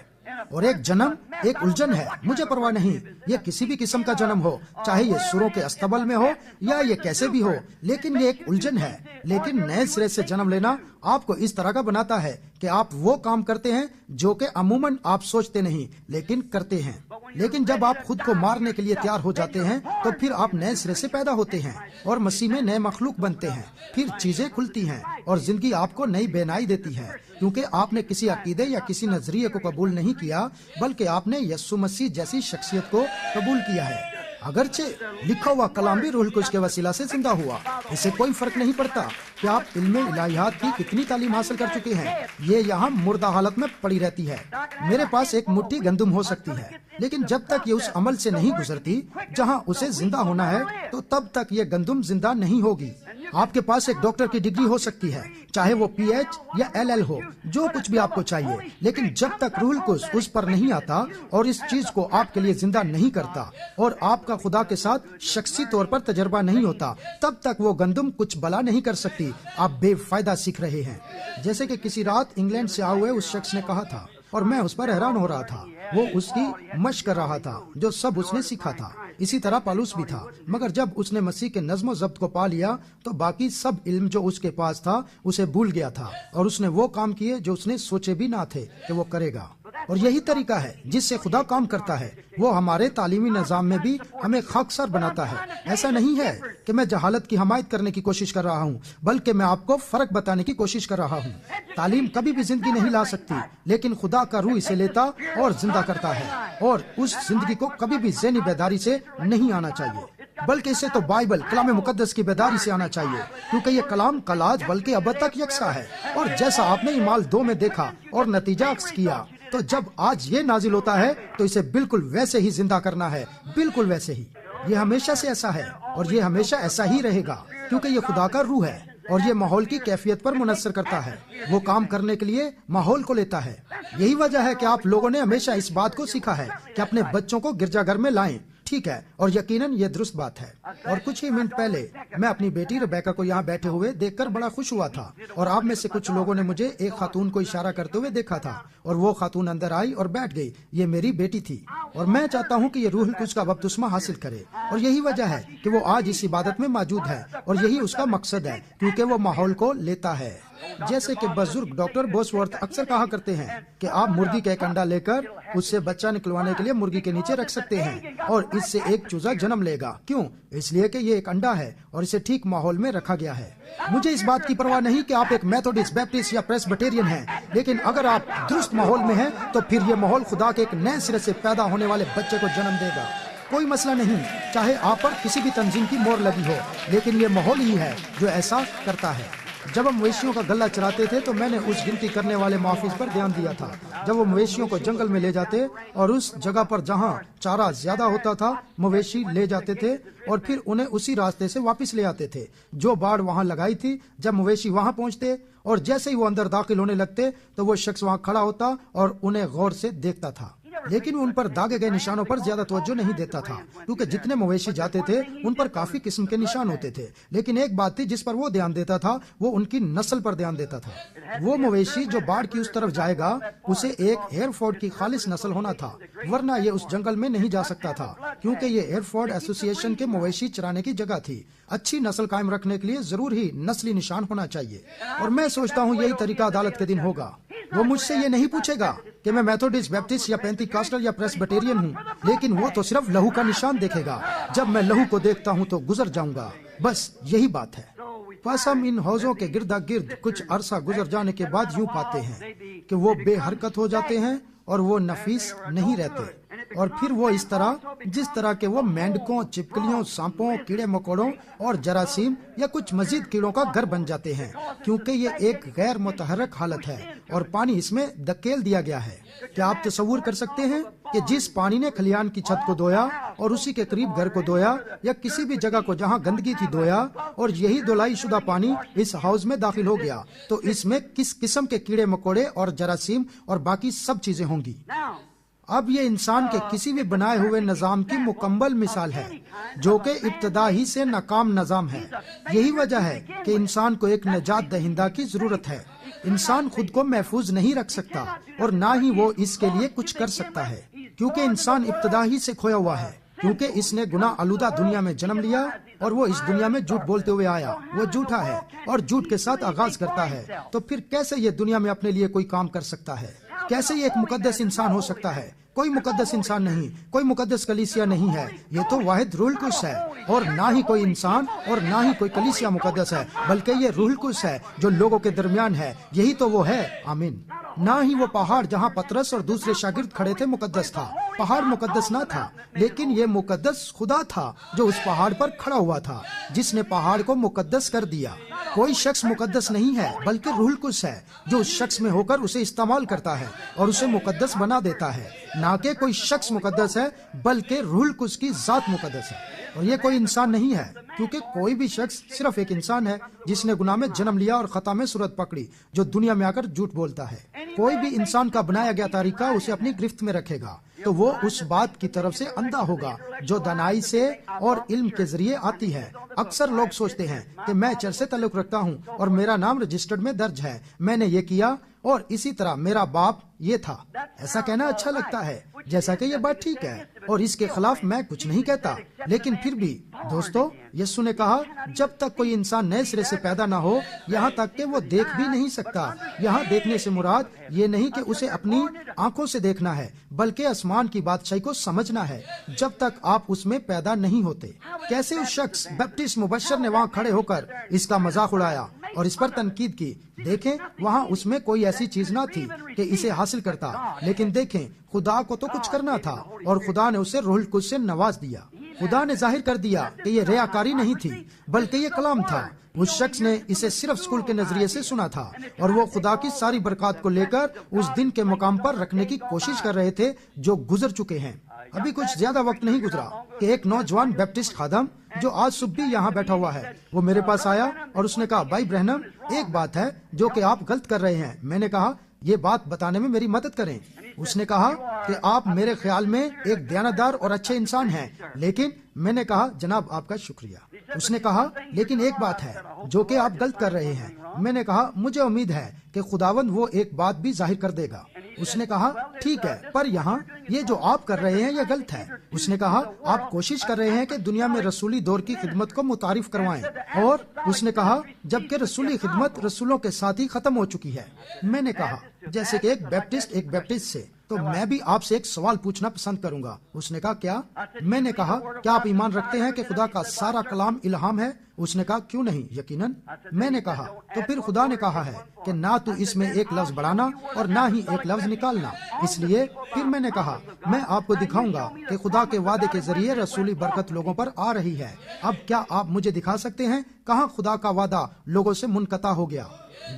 اور ایک جنم ایک الجھن ہے۔ مجھے پرواہ نہیں یہ کسی بھی قسم کا جنم ہو، چاہے یہ سوروں کے استبل میں ہو یا یہ کیسے بھی ہو، لیکن یہ ایک الجھن ہے۔ لیکن نئے سرے سے جنم لینا آپ کو اس طرح کا بناتا ہے کہ آپ وہ کام کرتے ہیں جو کہ عموماً آپ سوچتے نہیں لیکن کرتے ہیں۔ لیکن جب آپ خود کو مارنے کے لیے تیار ہو جاتے ہیں تو پھر آپ نئے سرے سے پیدا ہوتے ہیں اور مسیح میں نئے مخلوق بنتے ہیں، پھر چیزیں کھلتی ہیں اور زندگی آپ کو نئی بینائی دیتی ہے، کیونکہ آپ نے کسی عقیدے یا کسی نظریے کو قبول نہیں کیا، بلکہ آپ نے یسوع مسیح جیسی شخصیت کو قبول کیا ہے۔ اگرچہ لکھا ہوا کلام بھی روح القدس کے وسیلہ سے زندہ ہوا، اس سے کوئی فرق نہیں پڑتا کہ آپ علم الہیات کی کتنی تعلیم حاصل کر چکے ہیں، یہ یہاں مردہ حالت میں پڑی رہتی ہے۔ میرے پاس ایک مٹھی گندم ہو سکتی ہے، لیکن جب تک یہ اس عمل سے نہیں گزرتی جہاں اسے زندہ ہونا ہے، تو تب تک یہ گندم زندہ نہیں ہوگی۔ آپ کے پاس ایک ڈاکٹر کی ڈگری ہو سکتی ہے، چاہے وہ پی ایچ یا LL ہو، جو کچھ بھی آپ کو چاہیے، لیکن جب تک روح القدس اس پر نہیں آتا اور اس چیز کو آپ کے لیے زندہ نہیں کرتا اور آپ کا خدا کے ساتھ شخصی طور پر تجربہ نہیں ہوتا، تب تک وہ گندم کچھ بلا نہیں کر سکتی۔ آپ بے فائدہ سیکھ رہے ہیں۔ جیسے کہ کسی رات انگلینڈ سے آئے ہوئے اس شخص نے کہا تھا، اور میں اس پر حیران ہو رہا تھا، وہ اس کی مشق کر رہا تھا جو سب اس نے سیکھا تھا۔ اسی طرح پالوس بھی تھا، مگر جب اس نے مسیح کے نظم و ضبط کو پا لیا تو باقی سب علم جو اس کے پاس تھا اسے بھول گیا تھا، اور اس نے وہ کام کیے جو اس نے سوچے بھی نہ تھے کہ وہ کرے گا۔ اور یہی طریقہ ہے جس سے خدا کام کرتا ہے۔ وہ ہمارے تعلیمی نظام میں بھی ہمیں خاکسار بناتا ہے۔ ایسا نہیں ہے کہ میں جہالت کی حمایت کرنے کی کوشش کر رہا ہوں، بلکہ میں آپ کو فرق بتانے کی کوشش کر رہا ہوں۔ تعلیم کبھی بھی زندگی نہیں لا سکتی، لیکن خدا کا روح اسے لیتا اور زندہ کرتا ہے، اور اس زندگی کو کبھی بھی ذہنی بیداری سے نہیں آنا چاہیے، بلکہ اسے تو بائبل کلام مقدس کی بیداری سے آنا چاہیے، کیونکہ یہ کلام کلاج بلکہ ابد تک یکساں ہے۔ اور جیسا آپ نے اعمال 2 میں دیکھا اور نتیجہ عکس کیا، تو جب آج یہ نازل ہوتا ہے تو اسے بالکل ویسے ہی زندہ کرنا ہے، بالکل ویسے ہی۔ یہ ہمیشہ سے ایسا ہے اور یہ ہمیشہ ایسا ہی رہے گا، کیونکہ یہ خدا کا روح ہے اور یہ ماحول کی کیفیت پر منحصر کرتا ہے۔ وہ کام کرنے کے لیے ماحول کو لیتا ہے۔ یہی وجہ ہے کہ آپ لوگوں نے ہمیشہ اس بات کو سیکھا ہے کہ اپنے بچوں کو گرجا گھر میں لائیں، ٹھیک ہے، اور یقیناً یہ درست بات ہے۔ اور کچھ ہی منٹ پہلے میں اپنی بیٹی ربیکا کو یہاں بیٹھے ہوئے دیکھ کر بڑا خوش ہوا تھا، اور آپ میں سے کچھ لوگوں نے مجھے ایک خاتون کو اشارہ کرتے ہوئے دیکھا تھا، اور وہ خاتون اندر آئی اور بیٹھ گئی۔ یہ میری بیٹی تھی، اور میں چاہتا ہوں کہ یہ روح القدس کا بپتسمہ حاصل کرے، اور یہی وجہ ہے کہ وہ آج اس عبادت میں موجود ہے، اور یہی اس کا مقصد ہے، کیونکہ وہ ماحول کو لیتا ہے۔ جیسے کہ بزرگ ڈاکٹر بوسورتھ اکثر کہا کرتے ہیں کہ آپ مرغی کا ایک انڈا لے کر اس سے بچہ نکلوانے کے لیے مرغی کے نیچے رکھ سکتے ہیں، اور اس سے ایک چوزا جنم لے گا۔ کیوں؟ اس لیے کہ یہ ایک انڈا ہے اور اسے ٹھیک ماحول میں رکھا گیا ہے۔ مجھے اس بات کی پرواہ نہیں کہ آپ ایک میتھوڈسٹ، بیپٹسٹ یا پریسبیٹیرین ہیں، لیکن اگر آپ درست ماحول میں ہیں تو پھر یہ ماحول خدا کے ایک نئے سرے سے پیدا ہونے والے بچے کو جنم دے گا۔ کوئی مسئلہ نہیں، چاہے آپ پر کسی بھی تنظیم کی مہر لگی ہو، لیکن یہ ماحول ہی ہے جو ایسا کرتا ہے۔ جب ہم مویشیوں کا غلہ چراتے تھے تو میں نے اس گنتی کرنے والے محافظ پر دھیان دیا تھا۔ جب وہ مویشیوں کو جنگل میں لے جاتے اور اس جگہ پر جہاں چارہ زیادہ ہوتا تھا مویشی لے جاتے تھے اور پھر انہیں اسی راستے سے واپس لے آتے تھے جو باڑ وہاں لگائی تھی۔ جب مویشی وہاں پہنچتے اور جیسے ہی وہ اندر داخل ہونے لگتے تو وہ شخص وہاں کھڑا ہوتا اور انہیں غور سے دیکھتا تھا، لیکن ان پر داغے گئے نشانوں پر زیادہ توجہ نہیں دیتا تھا، کیونکہ جتنے مویشی جاتے تھے ان پر کافی قسم کے نشان ہوتے تھے، لیکن ایک بات تھی جس پر وہ دھیان دیتا تھا، وہ ان کی نسل پر دھیان دیتا تھا۔ وہ مویشی جو باڑ کی اس طرف جائے گا اسے ایک ہیرفورڈ کی خالص نسل ہونا تھا، ورنہ یہ اس جنگل میں نہیں جا سکتا تھا، کیونکہ یہ ہیرفورڈ ایسوسی ایشن کے مویشی چرانے کی جگہ تھی۔ اچھی نسل قائم رکھنے کے لیے ضرور ہی نسلی نشان ہونا چاہیے، اور میں سوچتا ہوں یہی طریقہ عدالت کے دن ہوگا۔ وہ مجھ سے یہ نہیں پوچھے گا کہ میں میتھوڈسٹ، بیپٹسٹ یا پینتیکاسٹل یا پریسبیٹیرین ہوں، لیکن وہ تو صرف لہو کا نشان دیکھے گا۔ جب میں لہو کو دیکھتا ہوں تو گزر جاؤں گا، بس یہی بات ہے۔ بس ہم ان حوضوں کے گردا گرد کچھ عرصہ گزر جانے کے بعد یوں پاتے ہیں کہ وہ بے حرکت ہو جاتے ہیں اور وہ نفیس نہیں رہتے، اور پھر وہ اس طرح جس طرح کے وہ مینڈکوں، چپکلیوں، سانپوں، کیڑے مکوڑوں اور جراثیم یا کچھ مزید کیڑوں کا گھر بن جاتے ہیں، کیونکہ یہ ایک غیر متحرک حالت ہے اور پانی اس میں دھکیل دیا گیا ہے۔ کیا آپ تصور کر سکتے ہیں کہ جس پانی نے کھلیان کی چھت کو دھویا اور اسی کے قریب گھر کو دھویا یا کسی بھی جگہ کو جہاں گندگی تھی دھویا، اور یہی دھلائی شدہ پانی اس ہاؤس میں داخل ہو گیا، تو اس میں کس قسم کے کیڑے مکوڑے اور جراثیم اور باقی سب چیزیں ہوں گی۔ اب یہ انسان کے کسی بھی بنائے ہوئے نظام کی مکمل مثال ہے، جو کہ ابتدا ہی سے ناکام نظام ہے۔ یہی وجہ ہے کہ انسان کو ایک نجات دہندہ کی ضرورت ہے۔ انسان خود کو محفوظ نہیں رکھ سکتا اور نہ ہی وہ اس کے لیے کچھ کر سکتا ہے، کیونکہ انسان ابتدا ہی سے کھویا ہوا ہے، کیونکہ اس نے گناہ آلودہ دنیا میں جنم لیا اور وہ اس دنیا میں جھوٹ بولتے ہوئے آیا۔ وہ جھوٹا ہے اور جھوٹ کے ساتھ آغاز کرتا ہے، تو پھر کیسے یہ دنیا میں اپنے لیے کوئی کام کر سکتا ہے؟ کیسے یہ ایک مقدس انسان ہو سکتا ہے؟ کوئی مقدس انسان نہیں، کوئی مقدس کلیسیا نہیں ہے، یہ تو واحد روح القدس ہے، اور نہ ہی کوئی انسان اور نہ ہی کوئی کلیسیا مقدس ہے، بلکہ یہ روح القدس ہے جو لوگوں کے درمیان ہے، یہی تو وہ ہے۔ آمین۔ نہ ہی وہ پہاڑ جہاں پطرس اور دوسرے شاگرد کھڑے تھے مقدس تھا، پہاڑ مقدس نہ تھا، لیکن یہ مقدس خدا تھا جو اس پہاڑ پر کھڑا ہوا تھا، جس نے پہاڑ کو مقدس کر دیا۔ کوئی شخص مقدس نہیں ہے بلکہ روح القدس ہے جو اس شخص میں ہو کر اسے استعمال کرتا ہے اور اسے مقدس بنا دیتا ہے. نہ کہ کوئی شخص مقدس ہے بلکہ روح القدس کی ذات مقدس ہے. اور یہ کوئی انسان نہیں ہے کیونکہ کوئی بھی شخص صرف ایک انسان ہے جس نے گناہ میں جنم لیا اور خطا میں صورت پکڑی، جو دنیا میں آ کر جھوٹ بولتا ہے. کوئی بھی انسان کا بنایا گیا طریقہ اسے اپنی گرفت میں رکھے گا تو وہ اس بات کی طرف سے اندھا ہوگا جو دانائی سے اور علم کے ذریعے آتی ہے. اکثر لوگ سوچتے ہیں کہ میں چرچ سے تعلق رکھتا ہوں اور میرا نام رجسٹرڈ میں درج ہے، میں نے یہ کیا اور اسی طرح میرا باپ یہ تھا. ایسا کہنا اچھا لگتا ہے، جیسا کہ یہ بات ٹھیک ہے اور اس کے خلاف میں کچھ نہیں کہتا، لیکن پھر بھی دوستو، یسوع نے کہا جب تک کوئی انسان نئے سرے سے پیدا نہ ہو یہاں تک کہ وہ دیکھ بھی نہیں سکتا. یہاں دیکھنے سے مراد یہ نہیں کہ اسے اپنی آنکھوں سے دیکھنا ہے بلکہ آسمان کی بادشاہی کو سمجھنا ہے جب تک آپ اس میں پیدا نہیں ہوتے. کیسے اس شخص بیپٹسٹ مبشر نے وہاں کھڑے ہو کر اس کا مذاق اڑایا اور اس پر تنقید کی. دیکھیں وہاں اس میں کوئی ایسی چیز نہ تھی کہ اسے حاصل کرتا، لیکن دیکھیں خدا کو تو کچھ کرنا تھا اور خدا نے اسے روح القدس سے نواز دیا. خدا نے ظاہر کر دیا کہ یہ ریاکاری نہیں تھی بلکہ یہ کلام تھا. اس شخص نے اسے صرف اسکول کے نظریے سے سنا تھا اور وہ خدا کی ساری برکات کو لے کر اس دن کے مقام پر رکھنے کی کوشش کر رہے تھے جو گزر چکے ہیں. ابھی کچھ زیادہ وقت نہیں گزرا کہ ایک نوجوان بیپٹسٹ خادم جو آج صبح بھی یہاں بیٹھا ہوا ہے، وہ میرے پاس آیا اور اس نے کہا بھائی برہنم، ایک بات ہے جو کہ آپ غلط کر رہے ہیں. میں نے کہا یہ بات بتانے میں میری مدد کریں. اس نے کہا کہ آپ میرے خیال میں ایک دیانتدار اور اچھے انسان ہیں، لیکن میں نے کہا جناب آپ کا شکریہ. اس نے کہا لیکن ایک بات ہے جو کہ آپ غلط کر رہے ہیں. میں نے کہا مجھے امید ہے کہ خداوند وہ ایک بات بھی ظاہر کر دے گا. اس نے کہا ٹھیک ہے، پر یہاں یہ جو آپ کر رہے ہیں یہ غلط ہے. اس نے کہا آپ کوشش کر رہے ہیں کہ دنیا میں رسولی دور کی خدمت کو متعارف کروائیں، اور اس نے کہا جبکہ رسولی خدمت رسولوں کے ساتھ ہی ختم ہو چکی ہے. میں نے کہا جیسے کہ ایک بیپٹسٹ سے تو میں بھی آپ سے ایک سوال پوچھنا پسند کروں گا. اس نے کہا کیا؟ میں نے کہا کیا آپ ایمان رکھتے ہیں کہ خدا کا سارا کلام الہام ہے؟ اس نے کہا کیوں نہیں، یقیناً. میں نے کہا تو پھر خدا نے کہا ہے کہ نہ تو اس میں ایک لفظ بڑھانا اور نہ ہی ایک لفظ نکالنا. اس لیے پھر میں نے کہا میں آپ کو دکھاؤں گا کہ خدا کے وعدے کے ذریعے رسولی برکت لوگوں پر آ رہی ہے. اب کیا آپ مجھے دکھا سکتے ہیں کہاں خدا کا وعدہ لوگوں سے منقطع ہو گیا؟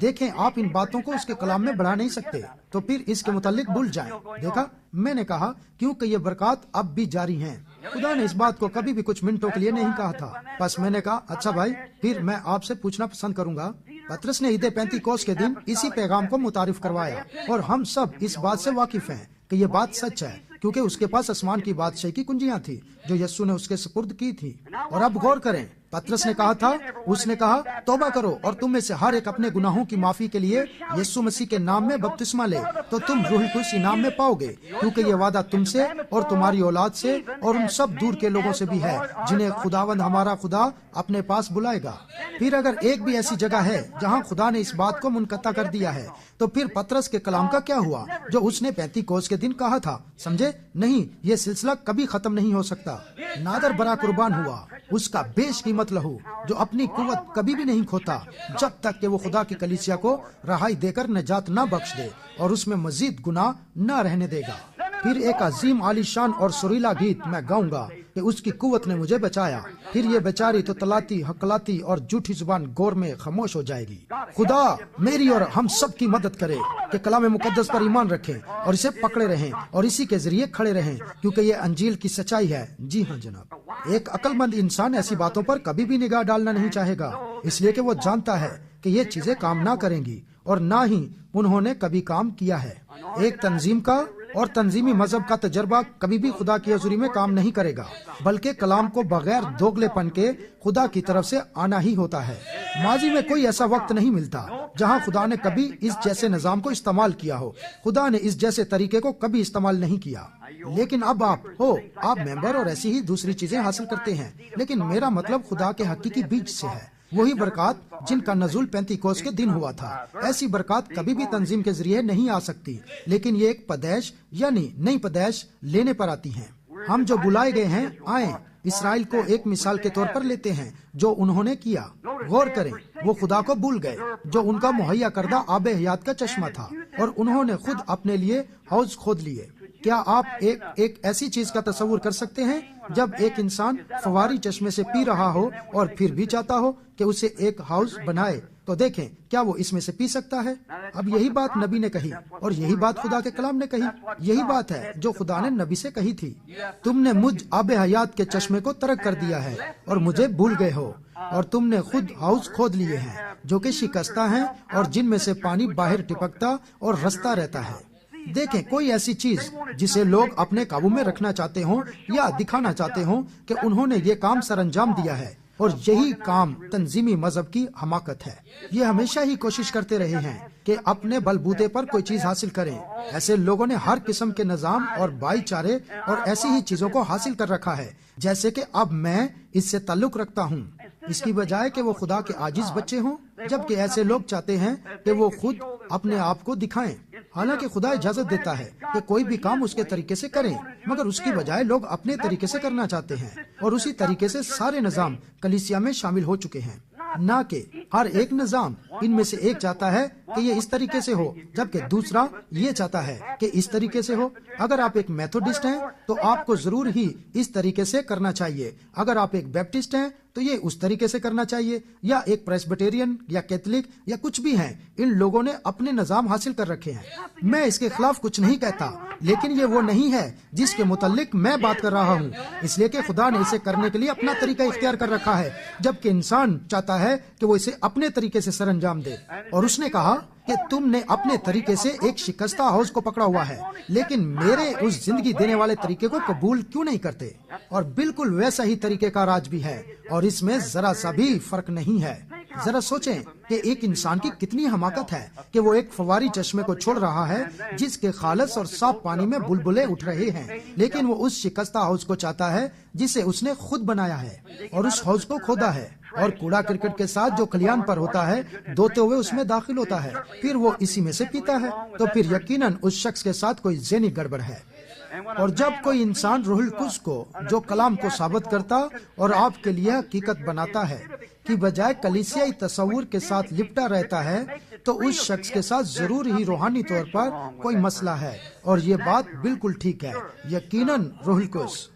دیکھیں آپ ان باتوں کو اس کے کلام میں بڑھا نہیں سکتے، تو پھر اس کے متعلق بھول جائیں. دیکھا، میں نے کہا کیونکہ یہ برکات اب بھی جاری ہیں. خدا نے اس بات کو کبھی بھی کچھ منٹوں کے لیے نہیں کہا تھا. بس میں نے کہا اچھا بھائی، پھر میں آپ سے پوچھنا پسند کروں گا. پطرس نے عید پینتیکوس کے دن اسی پیغام کو متعارف کروایا اور ہم سب اس بات سے واقف ہیں کہ یہ بات سچ ہے کیونکہ اس کے پاس آسمان کی بادشاہی کی کنجیاں تھی جو یسوع نے اس کے سپرد کی تھی. اور اب غور کریں، پطرس نے کہا تھا، اس نے کہا توبہ کرو اور تم میں سے ہر ایک اپنے گناہوں کی معافی کے لیے یسوع مسیح کے نام میں بپتسمہ لے تو تم روح القدس انعام میں پاؤ گے، کیونکہ یہ وعدہ تم سے اور تمہاری اولاد سے اور ان سب دور کے لوگوں سے بھی ہے جنہیں خداوند ہمارا خدا اپنے پاس بلائے گا. پھر اگر ایک بھی ایسی جگہ ہے جہاں خدا نے اس بات کو منقطع کر دیا ہے تو پھر پطرس کے کلام کا کیا ہوا جو اس نے پینتیکوس کے دن کہا تھا؟ سمجھے؟ نہیں، یہ سلسلہ کبھی ختم نہیں ہو سکتا. نادر برا قربان ہوا، اس کا بیش قیمت لہو جو اپنی قوت کبھی بھی نہیں کھوتا جب تک کہ وہ خدا کی کلیسیا کو رہائی دے کر نجات نہ بخش دے اور اس میں مزید گناہ نہ رہنے دے گا. پھر ایک عظیم عالی شان اور سریلا گیت میں گاؤں گا کہ اس کی قوت نے مجھے بچایا. پھر یہ بیچاری تو تلاتی، حقلاتی اور جھوٹی زبان گور میں خاموش ہو جائے گی. خدا میری اور ہم سب کی مدد کرے کہ کلام مقدس پر ایمان رکھیں اور اسے پکڑے رہیں اور اسی کے ذریعے کھڑے رہیں کیونکہ یہ انجیل کی سچائی ہے. جی ہاں جناب، ایک عقل مند انسان ایسی باتوں پر کبھی بھی نگاہ ڈالنا نہیں چاہے گا، اس لیے کہ وہ جانتا ہے کہ یہ چیزیں کام نہ کریں گی اور نہ ہی انہوں نے کبھی کام کیا ہے. ایک تنظیم کا اور تنظیمی مذہب کا تجربہ کبھی بھی خدا کی حضوری میں کام نہیں کرے گا، بلکہ کلام کو بغیر دوگلے پن کے خدا کی طرف سے آنا ہی ہوتا ہے. ماضی میں کوئی ایسا وقت نہیں ملتا جہاں خدا نے کبھی اس جیسے نظام کو استعمال کیا ہو. خدا نے اس جیسے طریقے کو کبھی استعمال نہیں کیا. لیکن اب آپ ممبر اور ایسی ہی دوسری چیزیں حاصل کرتے ہیں، لیکن میرا مطلب خدا کے حقیقی بیج سے ہے، وہی برکات جن کا نزول پینتیکوس کے دن ہوا تھا. ایسی برکات کبھی بھی تنظیم کے ذریعے نہیں آ سکتی، لیکن یہ ایک پیدائش یعنی نئی پیدائش لینے پر آتی ہیں. ہم جو بلائے گئے ہیں آئیں. اسرائیل کو ایک مثال کے طور پر لیتے ہیں جو انہوں نے کیا. غور کریں، وہ خدا کو بھول گئے جو ان کا مہیا کردہ آب حیات کا چشمہ تھا اور انہوں نے خود اپنے لیے حوض کھود لیے. کیا آپ ایک ایسی چیز کا تصور کر سکتے ہیں جب ایک انسان فواری چشمے سے پی رہا ہو اور پھر بھی چاہتا ہو کہ اسے ایک ہاؤس بنائے تو دیکھیں کیا وہ اس میں سے پی سکتا ہے؟ اب یہی بات نبی نے کہی اور یہی بات خدا کے کلام نے کہی. یہی بات ہے جو خدا نے نبی سے کہی تھی. تم نے مجھ آب حیات کے چشمے کو ترک کر دیا ہے اور مجھے بھول گئے ہو، اور تم نے خود ہاؤس کھود لیے ہیں جو کہ شکستہ ہیں اور جن میں سے پانی باہر ٹپکتا اور رستا رہتا ہے. دیکھیں کوئی ایسی چیز جسے لوگ اپنے قابو میں رکھنا چاہتے ہوں یا دکھانا چاہتے ہوں کہ انہوں نے یہ کام سر انجام دیا ہے، اور یہی کام تنظیمی مذہب کی حماقت ہے. یہ ہمیشہ ہی کوشش کرتے رہے ہیں کہ اپنے بلبوتے پر کوئی چیز حاصل کریں. ایسے لوگوں نے ہر قسم کے نظام اور بھائی چارے اور ایسی ہی چیزوں کو حاصل کر رکھا ہے، جیسے کہ اب میں اس سے تعلق رکھتا ہوں، اس کی بجائے کہ وہ خدا کے عاجز بچے ہوں. جبکہ ایسے لوگ چاہتے ہیں کہ وہ خود اپنے آپ کو دکھائیں، حالانکہ خدا اجازت دیتا ہے کہ کوئی بھی کام اس کے طریقے سے کریں، مگر اس کی بجائے لوگ اپنے طریقے سے کرنا چاہتے ہیں، اور اسی طریقے سے سارے نظام کلیسیا میں شامل ہو چکے ہیں. نہ کہ ہر ایک نظام ان میں سے ایک چاہتا ہے کہ یہ اس طریقے سے ہو، جبکہ دوسرا یہ چاہتا ہے کہ اس طریقے سے ہو. اگر آپ ایک میتھوڈسٹ ہیں تو آپ کو ضرور ہی اس طریقے سے کرنا چاہیے. اگر آپ ایک بیپٹسٹ ہیں تو یہ اس طریقے سے کرنا چاہیے، یا ایک پریسبیٹیرین یا کیتھولک یا کچھ بھی ہیں. ان لوگوں نے اپنے نظام حاصل کر رکھے ہیں. میں اس کے خلاف کچھ نہیں کہتا، لیکن یہ وہ نہیں ہے جس کے متعلق میں بات کر رہا ہوں، اس لیے کہ خدا نے اسے کرنے کے لیے اپنا طریقہ اختیار کر رکھا ہے، جبکہ انسان چاہتا ہے کہ وہ اسے اپنے طریقے سے سر انجام دے. اور اس نے کہا کہ تم نے اپنے طریقے سے ایک شکستہ ہاؤس کو پکڑا ہوا ہے، لیکن میرے اس زندگی دینے والے طریقے کو قبول کیوں نہیں کرتے؟ اور بالکل ویسا ہی طریقے کا راج بھی ہے، اور اس میں ذرا سا بھی فرق نہیں ہے. ذرا سوچیں کہ ایک انسان کی کتنی حماقت ہے کہ وہ ایک فواری چشمے کو چھوڑ رہا ہے جس کے خالص اور صاف پانی میں بلبلے اٹھ رہے ہیں، لیکن وہ اس شکستہ ہاؤس کو چاہتا ہے جسے اس نے خود بنایا ہے اور اس ہاؤس کو کھودا ہے، اور کوڑا کرکٹ کے ساتھ جو کھلیان پر ہوتا ہے دھوتے ہوئے اس میں داخل ہوتا ہے، پھر وہ اسی میں سے پیتا ہے. تو پھر یقیناً اس شخص کے ساتھ کوئی ذہنی گڑبڑ ہے. اور جب کوئی انسان روح القدس کو جو کلام کو ثابت کرتا اور آپ کے لیے حقیقت بناتا ہے کی بجائے کلیسیائی تصور کے ساتھ لپٹا رہتا ہے، تو اس شخص کے ساتھ ضرور ہی روحانی طور پر کوئی مسئلہ ہے. اور یہ بات بالکل ٹھیک ہے. یقیناً روح القدس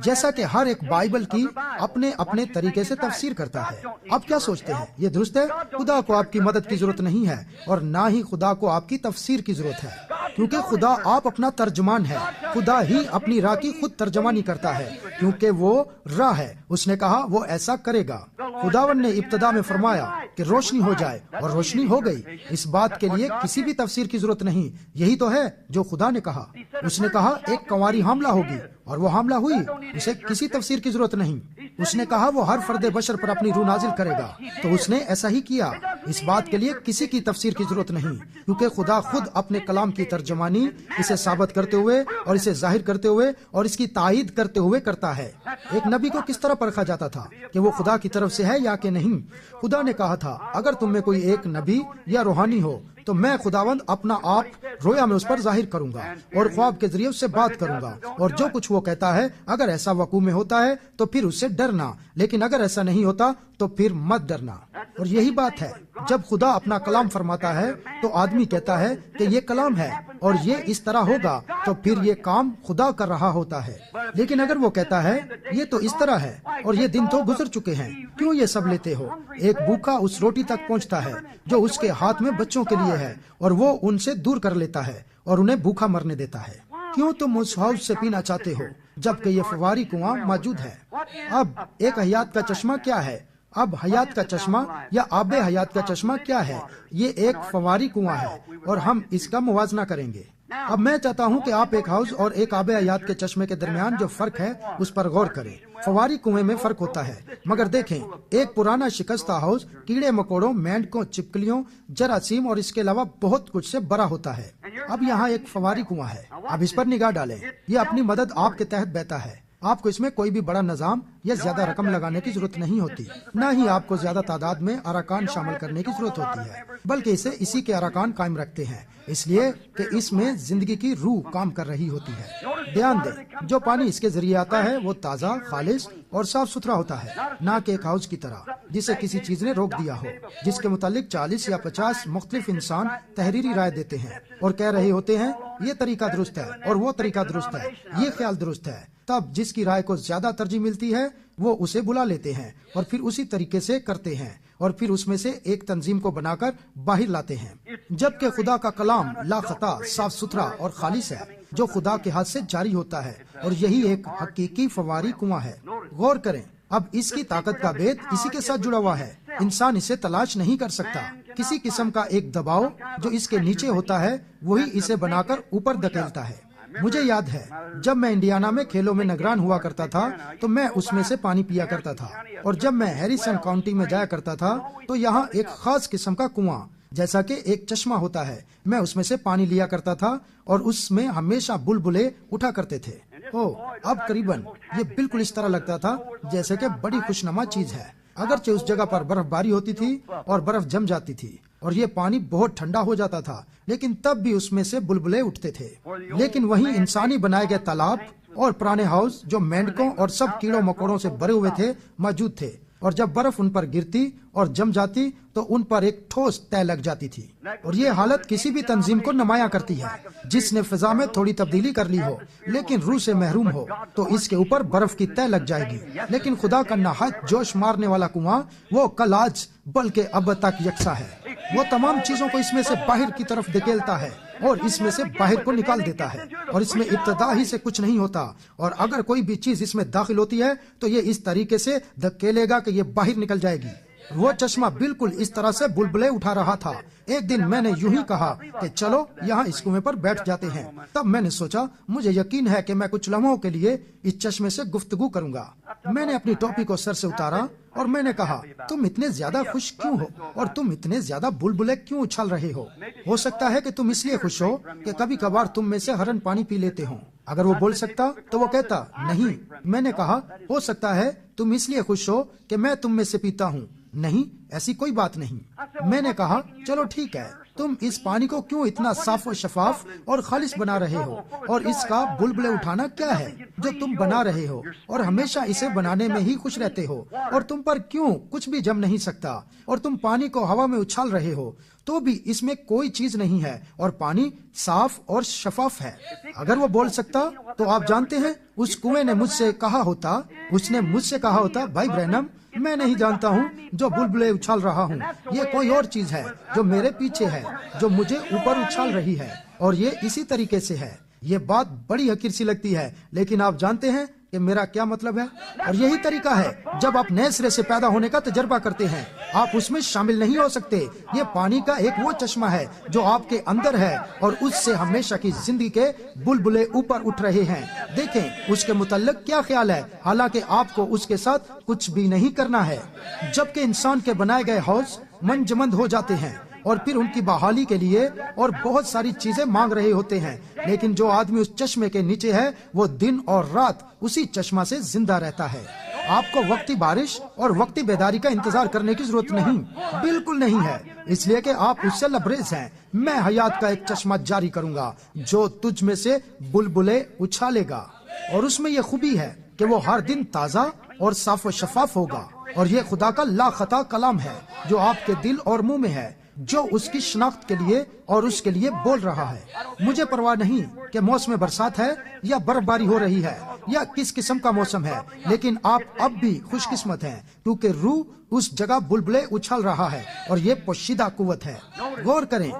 جیسا کہ ہر ایک بائبل کی اپنے اپنے طریقے سے تفسیر کرتا ہے. آپ کیا سوچتے ہیں یہ درست ہے؟ خدا کو آپ کی مدد کی ضرورت نہیں ہے، اور نہ ہی خدا کو آپ کی تفسیر کی ضرورت ہے، کیونکہ خدا آپ اپنا ترجمان ہے. خدا ہی اپنی راہ کی خود ترجمانی کرتا ہے، کیونکہ وہ راہ ہے. اس نے کہا وہ ایسا کرے گا. خداوند نے ابتدا میں فرمایا کہ روشنی ہو جائے، اور روشنی ہو گئی. اس بات کے لیے کسی بھی تفسیر کی ضرورت نہیں. یہی تو ہے جو خدا نے کہا. اس نے کہا ایک کنواری حاملہ ہوگی، اور وہ حاملہ ہوئی. اسے کسی تفسیر کی ضرورت نہیں. اس نے کہا وہ ہر فرد بشر پر اپنی روح نازل کرے گا، تو اس نے ایسا ہی کیا. اس بات کے لیے کسی کی تفسیر کی ضرورت نہیں، کیونکہ خدا خود اپنے کلام کی ترجمانی اسے ثابت کرتے ہوئے اور اسے ظاہر کرتے ہوئے اور اس کی تائید کرتے ہوئے کرتا ہے. ایک نبی کو کس طرح پرکھا جاتا تھا کہ وہ خدا کی طرف سے ہے یا کہ نہیں؟ خدا نے کہا تھا اگر تم میں کوئی ایک نبی یا روحانی ہو تو میں خداوند اپنا آپ رویا میں اس پر ظاہر کروں گا اور خواب کے ذریعے اس سے بات کروں گا، اور جو کچھ وہ کہتا ہے اگر ایسا وقوع میں ہوتا ہے تو پھر اس سے ڈرنا، لیکن اگر ایسا نہیں ہوتا تو پھر مت ڈرنا. اور یہی بات ہے جب خدا اپنا کلام فرماتا ہے تو آدمی کہتا ہے کہ یہ کلام ہے اور یہ اس طرح ہوگا، تو پھر یہ کام خدا کر رہا ہوتا ہے. لیکن اگر وہ کہتا ہے یہ تو اس طرح ہے اور یہ دن تو گزر چکے ہیں، کیوں یہ سب لیتے ہو؟ ایک بھوکا اس روٹی تک پہنچتا ہے جو اس کے ہاتھ میں بچوں کے لیے ہے، اور وہ ان سے دور کر لیتا ہے اور انہیں بھوکا مرنے دیتا ہے. کیوں تم اس ہاؤس سے پینا چاہتے ہو جبکہ یہ فواری کنواں موجود ہے؟ اب ایک حیات کا چشمہ کیا ہے؟ اب حیات کا چشمہ یا آب حیات کا چشمہ کیا ہے؟ یہ ایک فواری کنواں ہے، اور ہم اس کا موازنہ کریں گے. اب میں چاہتا ہوں کہ آپ ایک ہاؤس اور ایک آب حیات کے چشمے کے درمیان جو فرق ہے اس پر غور کریں. فواری کنویں میں فرق ہوتا ہے، مگر دیکھیں ایک پرانا شکستہ ہاؤس کیڑے مکوڑوں، مینڈکوں، چپکلیوں، جراثیم اور اس کے علاوہ بہت کچھ سے بھرا ہوتا ہے. اب یہاں ایک فواری کنواں ہے. اب اس پر نگاہ ڈالیں. یہ اپنی مدد آپ کے تحت بہتا ہے. آپ کو اس میں کوئی بھی بڑا نظام یا زیادہ رقم لگانے کی ضرورت نہیں ہوتی، نہ ہی آپ کو زیادہ تعداد میں اراکان شامل کرنے کی ضرورت ہوتی ہے، بلکہ اسے اسی کے اراکان قائم رکھتے ہیں، اس لیے کہ اس میں زندگی کی روح کام کر رہی ہوتی ہے. دھیان دیں، جو پانی اس کے ذریعے آتا ہے وہ تازہ، خالص اور صاف ستھرا ہوتا ہے، نہ کہ ایک حوض کی طرح جسے کسی چیز نے روک دیا ہو، جس کے متعلق 40 یا 50 مختلف انسان تحریری رائے دیتے ہیں اور کہہ رہے ہوتے ہیں یہ طریقہ درست ہے اور وہ طریقہ درست ہے، یہ خیال درست ہے۔ تب جس کی رائے کو زیادہ ترجیح ملتی ہے وہ اسے بلا لیتے ہیں اور پھر اسی طریقے سے کرتے ہیں اور پھر اس میں سے ایک تنظیم کو بنا کر باہر لاتے ہیں، جبکہ خدا کا کلام لا خطا، صاف ستھرا اور خالص ہے، جو خدا کے ہاتھ سے جاری ہوتا ہے، اور یہی ایک حقیقی فواری کنواں ہے۔ غور کریں، اب اس کی طاقت کا بید اسی کے ساتھ جڑا ہوا ہے، انسان اسے تلاش نہیں کر سکتا۔ کسی قسم کا ایک دباؤ جو اس کے نیچے ہوتا ہے وہی اسے بنا کر اوپر دھکیلتا ہے۔ مجھے یاد ہے جب میں انڈیانا میں کھیلوں میں نگران ہوا کرتا تھا تو میں اس میں سے پانی پیا کرتا تھا، اور جب میں ہیریسن کاؤنٹی میں جایا کرتا تھا تو یہاں ایک خاص قسم کا کنواں جیسا کہ ایک چشمہ ہوتا ہے، میں اس میں سے پانی لیا کرتا تھا اور اس میں ہمیشہ بلبلے اٹھا کرتے تھے۔ اب قریباً یہ بالکل اس طرح لگتا تھا جیسے کہ بڑی خوشنما چیز ہے، اگرچہ اس جگہ پر برف باری ہوتی تھی اور برف جم جاتی تھی اور یہ پانی بہت ٹھنڈا ہو جاتا تھا، لیکن تب بھی اس میں سے بلبلے اٹھتے تھے۔ لیکن وہیں انسانی بنائے گئے تالاب اور پرانے ہاؤس جو مینڈکوں اور سب کیڑوں مکوڑوں سے بھرے ہوئے تھے موجود تھے، اور جب برف ان پر گرتی اور جم جاتی تو ان پر ایک ٹھوس تہ لگ جاتی تھی، اور یہ حالت کسی بھی تنظیم کو نمایاں کرتی ہے جس نے فضا میں تھوڑی تبدیلی کر لی ہو لیکن روح سے محروم ہو، تو اس کے اوپر برف کی تہ لگ جائے گی۔ لیکن خدا کا نہایت جوش مارنے والا کنواں وہ کل آج بلکہ اب تک یکساں ہے، وہ تمام چیزوں کو اس میں سے باہر کی طرف دھکیلتا ہے اور اس میں سے باہر کو نکال دیتا ہے، اور اس میں ابتدا ہی سے کچھ نہیں ہوتا، اور اگر کوئی بھی چیز اس میں داخل ہوتی ہے تو یہ اس طریقے سے دھکیلے گا کہ یہ باہر نکل جائے گی۔ وہ چشمہ بالکل اس طرح سے بلبلے اٹھا رہا تھا۔ ایک دن میں نے یوں ہی کہا کہ چلو یہاں اس کنویں پر بیٹھ جاتے ہیں۔ تب میں نے سوچا مجھے یقین ہے کہ میں کچھ لمحوں کے لیے اس چشمے سے گفتگو کروں گا۔ میں نے اپنی ٹوپی کو سر سے اتارا اور میں نے کہا تم اتنے زیادہ خوش کیوں ہو اور تم اتنے زیادہ بلبلے کیوں اچھل رہے ہو سکتا ہے کہ تم اس لیے خوش ہو کہ کبھی کبھار تم میں سے ہرن پانی پی لیتے ہوں۔ اگر وہ بول سکتا تو وہ کہتا نہیں۔ میں نے کہا ہو سکتا ہے تم اس لیے خوش ہو کہ میں تم میں سے پیتا ہوں۔ نہیں، ایسی کوئی بات نہیں۔ میں نے کہا چلو ٹھیک ہے، تم اس پانی کو کیوں اتنا صاف و شفاف اور خالص بنا رہے ہو، اور اس کا بلبلے اٹھانا کیا ہے جو تم بنا رہے ہو اور ہمیشہ اسے بنانے میں ہی خوش رہتے ہو، اور تم پر کیوں کچھ بھی جم نہیں سکتا، اور تم پانی کو ہوا میں اچھال رہے ہو تو بھی اس میں کوئی چیز نہیں ہے اور پانی صاف اور شفاف ہے۔ اگر وہ بول سکتا تو آپ جانتے ہیں اس کنویں نے مجھ سے کہا ہوتا، اس نے مجھ سے کہا ہوتا بھائی برینم میں نہیں جانتا ہوں جو بلبلے اچھال رہا ہوں، یہ کوئی اور چیز ہے جو میرے پیچھے ہے جو مجھے اوپر اچھال رہی ہے، اور یہ اسی طریقے سے ہے۔ یہ بات بڑی حقیر سی لگتی ہے لیکن آپ جانتے ہیں کہ میرا کیا مطلب ہے، اور یہی طریقہ ہے جب آپ نئے سرے سے پیدا ہونے کا تجربہ کرتے ہیں، آپ اس میں شامل نہیں ہو سکتے۔ یہ پانی کا ایک وہ چشمہ ہے جو آپ کے اندر ہے اور اس سے ہمیشہ کی زندگی کے بلبلے اوپر اٹھ رہے ہیں۔ دیکھیں اس کے متعلق کیا خیال ہے، حالانکہ آپ کو اس کے ساتھ کچھ بھی نہیں کرنا ہے۔ جبکہ انسان کے بنائے گئے حوض منجمد ہو جاتے ہیں اور پھر ان کی بحالی کے لیے اور بہت ساری چیزیں مانگ رہے ہوتے ہیں، لیکن جو آدمی اس چشمے کے نیچے ہے وہ دن اور رات اسی چشمہ سے زندہ رہتا ہے۔ آپ کو وقتی بارش اور وقتی بیداری کا انتظار کرنے کی ضرورت نہیں، بالکل نہیں ہے، اس لیے کہ آپ اس سے لبریز ہیں۔ میں حیات کا ایک چشمہ جاری کروں گا جو تجھ میں سے بلبلے اچھالے گا، اور اس میں یہ خوبی ہے کہ وہ ہر دن تازہ اور صاف و شفاف ہوگا، اور یہ خدا کا لا خطا کلام ہے جو آپ کے دل اور منہ میں ہے، جو اس کی شناخت کے لیے اور اس کے لیے بول رہا ہے۔ مجھے پرواہ نہیں کہ موسم برسات ہے یا برف باری ہو رہی ہے یا کس قسم کا موسم ہے، لیکن آپ اب بھی خوش قسمت ہیں کیونکہ روح اس جگہ بلبلے اچھل رہا ہے، اور یہ پوشیدہ قوت ہے۔ غور کریں،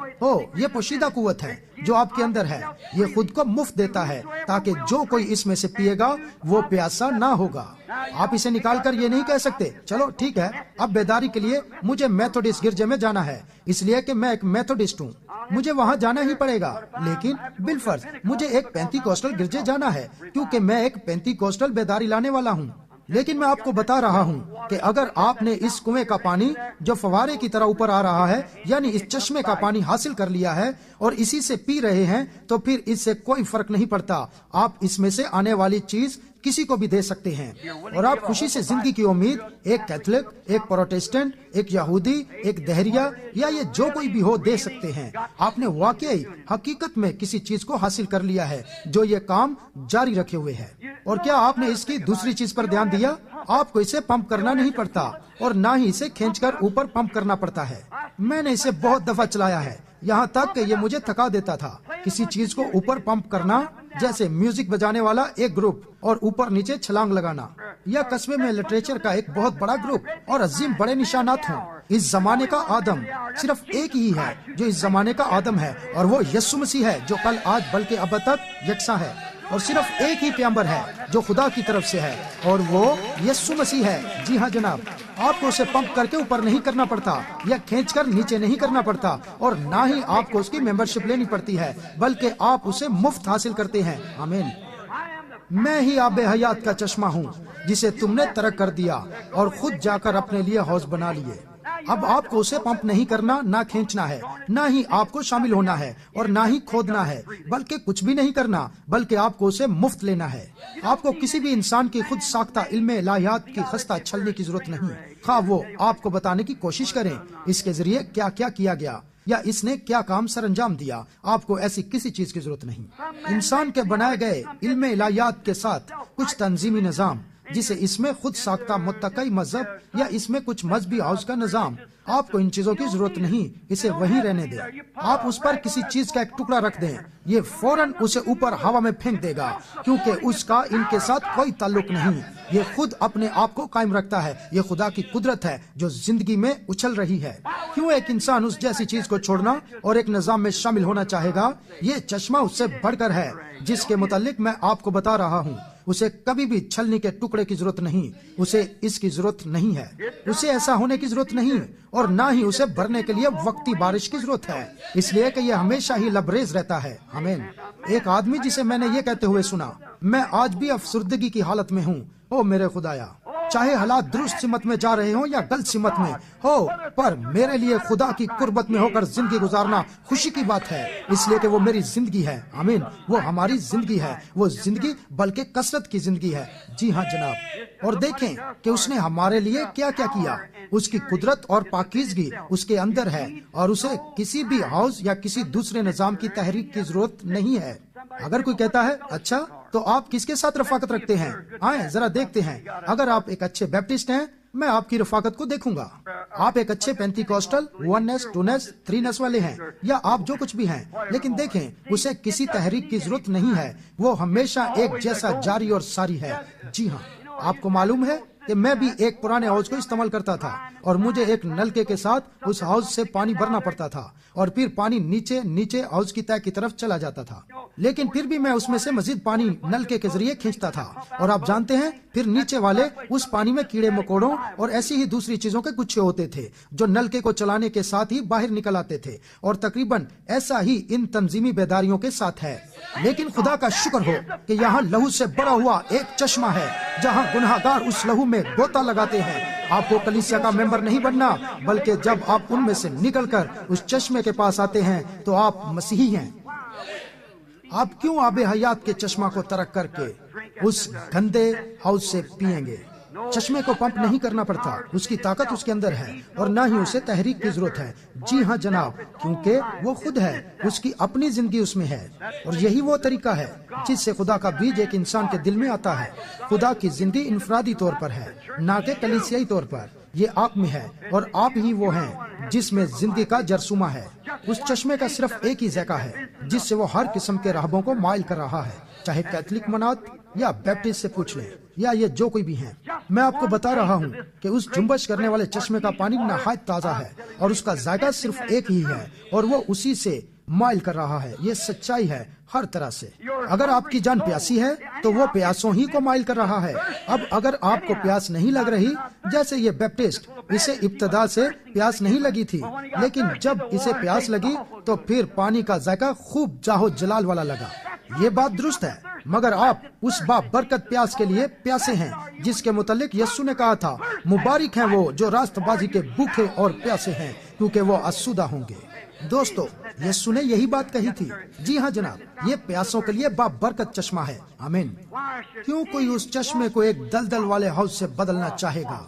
یہ پوشیدہ قوت ہے جو آپ کے اندر ہے، یہ خود کو مفت دیتا ہے تاکہ جو کوئی اس میں سے پیے گا وہ پیاسا نہ ہوگا۔ آپ اسے نکال کر یہ نہیں کہہ سکتے چلو ٹھیک ہے اب بیداری کے لیے مجھے میتھوڈسٹ گرجے میں جانا ہے اس لیے کہ میں ایک میتھوڈسٹ ہوں، مجھے وہاں جانا ہی پڑے گا، لیکن بالفرض مجھے ایک پینتی کوسٹل گرجے جانا ہے کیونکہ میں ایک پینتی کوسٹل بیداری لانے والا ہوں۔ لیکن میں آپ کو بتا رہا ہوں کہ اگر آپ نے اس کنویں کا پانی جو فوارے کی طرح اوپر آ رہا ہے یعنی اس چشمے کا پانی حاصل کر لیا ہے اور اسی سے پی رہے ہیں تو پھر اس سے کوئی فرق نہیں پڑتا، آپ اس میں سے آنے والی چیز کسی کو بھی دے سکتے ہیں، اور آپ خوشی سے زندگی کی امید، ایک کیتھولک، ایک پروٹسٹنٹ، ایک یہودی، ایک دہریہ یا یہ جو کوئی بھی ہو دے سکتے ہیں۔ آپ نے واقعی حقیقت میں کسی چیز کو حاصل کر لیا ہے جو یہ کام جاری رکھے ہوئے ہے۔ اور کیا آپ نے اس کی دوسری چیز پر دھیان دیا؟ آپ کو اسے پمپ کرنا نہیں پڑتا اور نہ ہی اسے کھینچ کر اوپر پمپ کرنا پڑتا ہے۔ میں نے اسے بہت دفعہ چلایا ہے، یہاں تک کہ یہ مجھے تھکا دیتا تھا۔ کسی چیز کو اوپر پمپ کرنا، جیسے میوزک بجانے والا ایک گروپ اور اوپر نیچے چھلانگ لگانا، یا قصبے میں لٹریچر کا ایک بہت بڑا گروپ اور عظیم بڑے نشانات ہوں۔ اس زمانے کا آدم صرف ایک ہی ہے جو اس زمانے کا آدم ہے، اور وہ یسوع مسیح ہے جو کل آج بلکہ اب تک یکساں ہے۔ اور صرف ایک ہی پیغمبر ہے جو خدا کی طرف سے ہے، اور وہ یسوع مسیح ہے۔ جی ہاں جناب، آپ کو اسے پمپ کر کے اوپر نہیں کرنا پڑتا یا کھینچ کر نیچے نہیں کرنا پڑتا، اور نہ ہی آپ کو اس کی ممبرشپ لینی پڑتی ہے، بلکہ آپ اسے مفت حاصل کرتے ہیں۔ آمین۔ میں ہی آب حیات کا چشمہ ہوں جسے تم نے ترک کر دیا اور خود جا کر اپنے لیے حوض بنا لیے۔ اب آپ کو اسے پمپ نہیں کرنا، نہ کھینچنا ہے، نہ ہی آپ کو شامل ہونا ہے اور نہ ہی کھودنا ہے، بلکہ کچھ بھی نہیں کرنا، بلکہ آپ کو اسے مفت لینا ہے۔ آپ کو کسی بھی انسان کی خود ساختہ علم الہیات کی خستہ چھلنے کی ضرورت نہیں، خواہ وہ آپ کو بتانے کی کوشش کریں اس کے ذریعے کیا کیا کیا گیا یا اس نے کیا کام سر انجام دیا۔ آپ کو ایسی کسی چیز کی ضرورت نہیں۔ انسان کے بنائے گئے علم الہیات کے ساتھ کچھ تنظیمی نظام، جسے اس میں خود ساختہ متقی مذہب یا اس میں کچھ مذہبی ہاؤس کا نظام، آپ کو ان چیزوں کی ضرورت نہیں، اسے وہیں رہنے دیں۔ آپ اس پر کسی چیز کا ایک ٹکڑا رکھ دیں، یہ فوراً اسے اوپر ہوا میں پھینک دے گا، کیونکہ اس کا ان کے ساتھ کوئی تعلق نہیں۔ یہ خود اپنے آپ کو قائم رکھتا ہے، یہ خدا کی قدرت ہے جو زندگی میں اچھل رہی ہے۔ کیوں ایک انسان اس جیسی چیز کو چھوڑنا اور ایک نظام میں شامل ہونا چاہے گا؟ یہ چشمہ اس سے بڑھ کر ہے جس کے متعلق میں آپ کو بتا رہا ہوں۔ اسے کبھی بھی چھلنی کے ٹکڑے کی ضرورت نہیں، اسے اس کی ضرورت نہیں ہے، اسے ایسا ہونے کی ضرورت نہیں، اور نہ ہی اسے بھرنے کے لیے وقتی بارش کی ضرورت ہے، اس لیے کہ یہ ہمیشہ ہی لبریز رہتا ہے۔ آمین۔ ایک آدمی جسے میں نے یہ کہتے ہوئے سنا، میں آج بھی افسردگی کی حالت میں ہوں، او میرے خدایا، چاہے حالات درست سمت میں جا رہے ہوں یا غلط سمت میں ہو، پر میرے لیے خدا کی قربت میں ہو کر زندگی گزارنا خوشی کی بات ہے، اس لیے کہ وہ میری زندگی ہے۔ آمین۔ وہ ہماری زندگی ہے، وہ زندگی بلکہ کثرت کی زندگی ہے۔ جی ہاں جناب، اور دیکھیں کہ اس نے ہمارے لیے کیا کیا کیا۔ اس کی قدرت اور پاکیزگی اس کے اندر ہے، اور اسے کسی بھی ہاؤس یا کسی دوسرے نظام کی تحریک کی ضرورت نہیں ہے۔ اگر کوئی کہتا ہے اچھا تو آپ کس کے ساتھ رفاقت رکھتے ہیں، آئیں ذرا دیکھتے ہیں۔ اگر آپ ایک اچھے بیپٹسٹ ہیں، میں آپ کی رفاقت کو دیکھوں گا۔ آپ ایک اچھے پینتیکوسٹل، ونس، ٹونس، تھرینس والے ہیں، یا آپ جو کچھ بھی ہیں، لیکن دیکھیں اسے کسی تحریک کی ضرورت نہیں ہے، وہ ہمیشہ ایک جیسا جاری اور ساری ہے۔ جی ہاں، آپ کو معلوم ہے کہ میں بھی ایک پرانے ہاؤس کو استعمال کرتا تھا، اور مجھے ایک نلکے کے ساتھ اس ہاؤس سے پانی بھرنا پڑتا تھا، اور پھر پانی نیچے نیچے ہاؤس کی تہہ کی طرف چلا جاتا تھا، لیکن پھر بھی میں اس میں سے مزید پانی نلکے کے ذریعے کھینچتا تھا، اور آپ جانتے ہیں پھر نیچے والے اس پانی میں کیڑے مکوڑوں اور ایسی ہی دوسری چیزوں کے گچھے ہوتے تھے جو نلکے کو چلانے کے ساتھ ہی باہر نکل آتے تھے، اور تقریباً ایسا ہی ان تنظیمی بیداریوں کے ساتھ ہے۔ لیکن خدا کا شکر ہو کہ یہاں لہو سے بڑا ہوا ایک چشمہ ہے جہاں گناہگار اس لہو میں غوطہ لگاتے ہیں۔ آپ کو کلیسیا کا ممبر نہیں بننا، بلکہ جب آپ ان میں سے نکل کر اس چشمے کے پاس آتے ہیں تو آپ مسیحی ہیں۔ آپ کیوں آب حیات کے چشمہ کو ترک کر کے اس گندے ہاؤس سے پیئیں گے؟ چشمے کو پمپ نہیں کرنا پڑتا، اس کی طاقت اس کے اندر ہے، اور نہ ہی اسے تحریک کی ضرورت ہے۔ جی ہاں جناب، کیونکہ وہ خود ہے، اس کی اپنی زندگی اس میں ہے، اور یہی وہ طریقہ ہے جس سے خدا کا بیج ایک انسان کے دل میں آتا ہے۔ خدا کی زندگی انفرادی طور پر ہے، نہ کہ کلیسیائی طور پر۔ یہ آپ میں ہے، اور آپ ہی وہ ہیں جس میں زندگی کا جرثومہ ہے۔ اس چشمے کا صرف ایک ہی ذائقہ ہے جس سے وہ ہر قسم کے راہبوں کو مائل کر رہا ہے، چاہے کیتھولک منات یا بیپٹسٹ سے پوچھ لیں، یا یہ جو کوئی بھی ہیں۔ میں آپ کو بتا رہا ہوں کہ اس جنبش کرنے والے چشمے کا پانی نہایت تازہ ہے، اور اس کا ذائقہ صرف ایک ہی ہے، اور وہ اسی سے مائل کر رہا ہے۔ یہ سچائی ہے ہر طرح سے۔ اگر آپ کی جان پیاسی ہے تو وہ پیاسوں ہی کو مائل کر رہا ہے۔ اب اگر آپ کو پیاس نہیں لگ رہی، جیسے یہ بیپٹسٹ، اسے ابتدا سے پیاس نہیں لگی تھی، لیکن جب اسے پیاس لگی تو پھر پانی کا ذائقہ خوب جاہو جلال والا لگا۔ یہ بات درست ہے، مگر آپ اس برکت پیاس کے لیے پیاسے ہیں جس کے متعلق یسوع نے کہا تھا، مبارک ہیں وہ جو راست بازی کے بھوکے اور پیاسے ہیں، کیونکہ وہ آسودہ ہوں گے۔ دوستو، یسوع نے یہی بات کہی تھی. جی ہاں جناب, یہ پیاسوں کے لیے بابرکت چشمہ ہے. آمین. کیوں کوئی اس چشمے کو ایک دلدل والے حوض سے بدلنا چاہے گا؟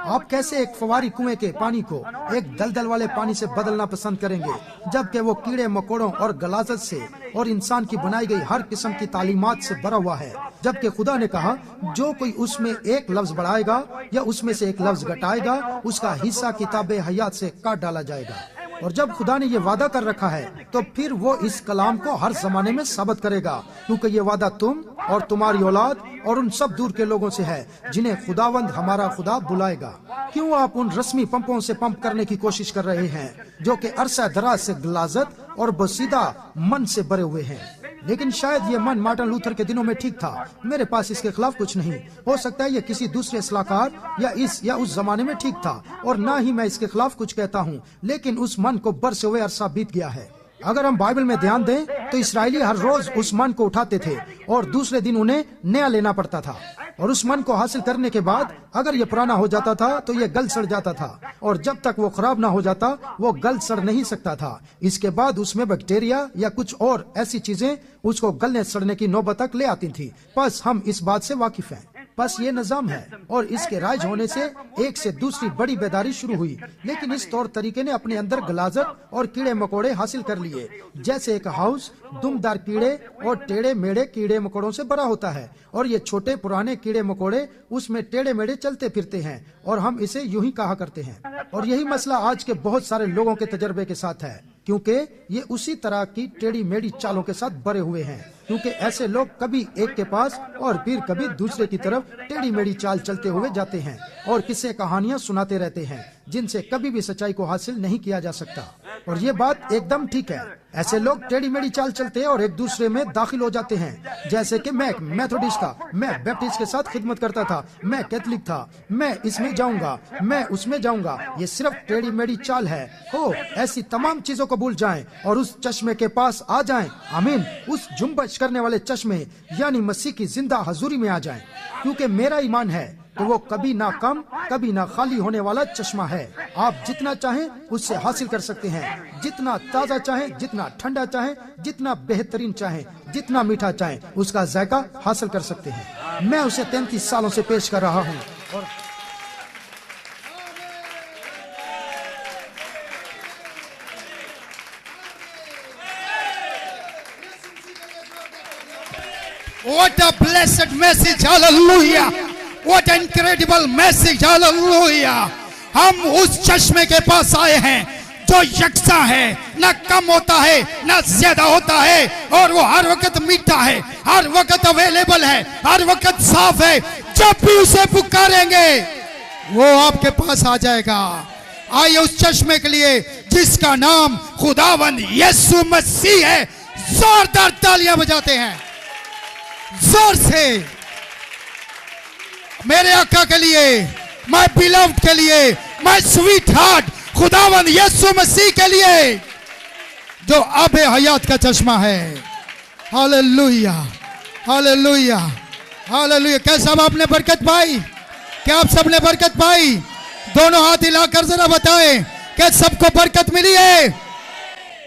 آپ کیسے ایک فواری کنویں کے پانی کو ایک دلدل والے پانی سے بدلنا پسند کریں گے جبکہ وہ کیڑے مکوڑوں اور غلاظت سے اور انسان کی بنائی گئی ہر قسم کی تعلیمات سے بھرا ہوا ہے؟ جبکہ خدا نے کہا جو کوئی اس میں ایک لفظ بڑھائے گا یا اس میں سے ایک لفظ گھٹائے گا اس کا حصہ کتاب حیات سے کاٹ ڈالا جائے گا. اور جب خدا نے یہ وعدہ کر رکھا ہے تو پھر وہ اس کلام کو ہر زمانے میں ثابت کرے گا, کیونکہ یہ وعدہ تم اور تمہاری اولاد اور ان سب دور کے لوگوں سے ہے جنہیں خداوند ہمارا خدا بلائے گا. کیوں آپ ان رسمی پمپوں سے پمپ کرنے کی کوشش کر رہے ہیں جو کہ عرصہ دراز سے غلاظت اور بسیدہ من سے بھرے ہوئے ہیں؟ لیکن شاید یہ من مارٹن لوتھر کے دنوں میں ٹھیک تھا. میرے پاس اس کے خلاف کچھ نہیں. ہو سکتا ہے یہ کسی دوسرے اصلاح کار یا اس زمانے میں ٹھیک تھا, اور نہ ہی میں اس کے خلاف کچھ کہتا ہوں, لیکن اس من کو برسے ہوئے عرصہ بیت گیا ہے. اگر ہم بائبل میں دھیان دیں تو اسرائیلی ہر روز اس من کو اٹھاتے تھے اور دوسرے دن انہیں نیا لینا پڑتا تھا, اور اس من کو حاصل کرنے کے بعد اگر یہ پرانا ہو جاتا تھا تو یہ گل سڑ جاتا تھا, اور جب تک وہ خراب نہ ہو جاتا وہ گل سڑ نہیں سکتا تھا. اس کے بعد اس میں بیکٹیریا یا کچھ اور ایسی چیزیں اس کو گلنے سڑنے کی نوبت تک لے آتی تھی. بس ہم اس بات سے واقف ہیں. بس یہ نظام ہے, اور اس کے رائج ہونے سے ایک سے دوسری بڑی بیداری شروع ہوئی, لیکن اس طور طریقے نے اپنے اندر غلاظت اور کیڑے مکوڑے حاصل کر لیے. جیسے ایک ہاؤس دمدار کیڑے اور ٹیڑے میڑے کیڑے مکوڑوں سے بھرا ہوتا ہے, اور یہ چھوٹے پرانے کیڑے مکوڑے اس میں ٹیڑے میڑے چلتے پھرتے ہیں, اور ہم اسے یوں ہی کہا کرتے ہیں. اور یہی مسئلہ آج کے بہت سارے لوگوں کے تجربے کے ساتھ ہے, کیونکہ یہ اسی طرح کی ٹیڑھی میڑھی چالوں کے ساتھ بھرے ہوئے ہیں. کیونکہ ایسے لوگ کبھی ایک کے پاس اور پھر کبھی دوسرے کی طرف ٹیڑھی میڑھی چال چلتے ہوئے جاتے ہیں اور قصے کہانیاں سناتے رہتے ہیں جن سے کبھی بھی سچائی کو حاصل نہیں کیا جا سکتا. اور یہ بات ایک دم ٹھیک ہے. ایسے لوگ ٹیڑھی میڑھی چال چلتے ہیں اور ایک دوسرے میں داخل ہو جاتے ہیں, جیسے کہ میں میتھوڈسٹ تھا, میں بیپٹسٹ کے ساتھ خدمت کرتا تھا, میں کیتھولک تھا, میں اس میں جاؤں گا, میں اس میں جاؤں گا. یہ صرف ٹیڑھی میڑھی چال ہے. ایسی تمام چیزوں کو بھول جائیں اور اس چشمے کے پاس آ جائیں. آمین. اس جنبش کرنے والے چشمے یعنی مسیح کی زندہ حضوری میں آ جائیں, کیونکہ میرا ایمان ہے کہ وہ کبھی نہ کم کبھی نہ خالی ہونے والا چشمہ ہے. آپ جتنا چاہیں اس سے حاصل کر سکتے ہیں, جتنا تازہ چاہیں, جتنا ٹھنڈا چاہیں, جتنا بہترین چاہیں, جتنا میٹھا چاہیں, اس کا ذائقہ حاصل کر سکتے ہیں. میں اسے 33 سالوں سے پیش کر رہا ہوں. اور What a blessed message, hallelujah. What an incredible message, hallelujah. ہم اس چشمے کے پاس آئے ہیں جو یکساں ہے, نہ کم ہوتا ہے نہ زیادہ ہوتا ہے, اور وہ ہر وقت میٹھا ہے, ہر وقت اویلیبل ہے, ہر وقت صاف ہے. جب بھی اسے پکاریں گے وہ آپ کے پاس آ جائے گا. آئیے اس چشمے کے لیے جس کا نام خداوند یسوع مسیح ہے زوردار تالیاں بجاتے ہیں زور سے. میرے آقا کے لیے, مائی بیلوڈ کے لیے, مائی سویٹ ہارٹ خداوند یسوع مسیح کے لیے جو آب حیات کا چشمہ ہے. Hallelujah hallelujah hallelujah. کیسا آپ نے برکت پائی؟ کیا آپ سب نے برکت پائی؟ دونوں ہاتھ ہلا کر ذرا بتائیں کہ سب کو برکت ملی ہے.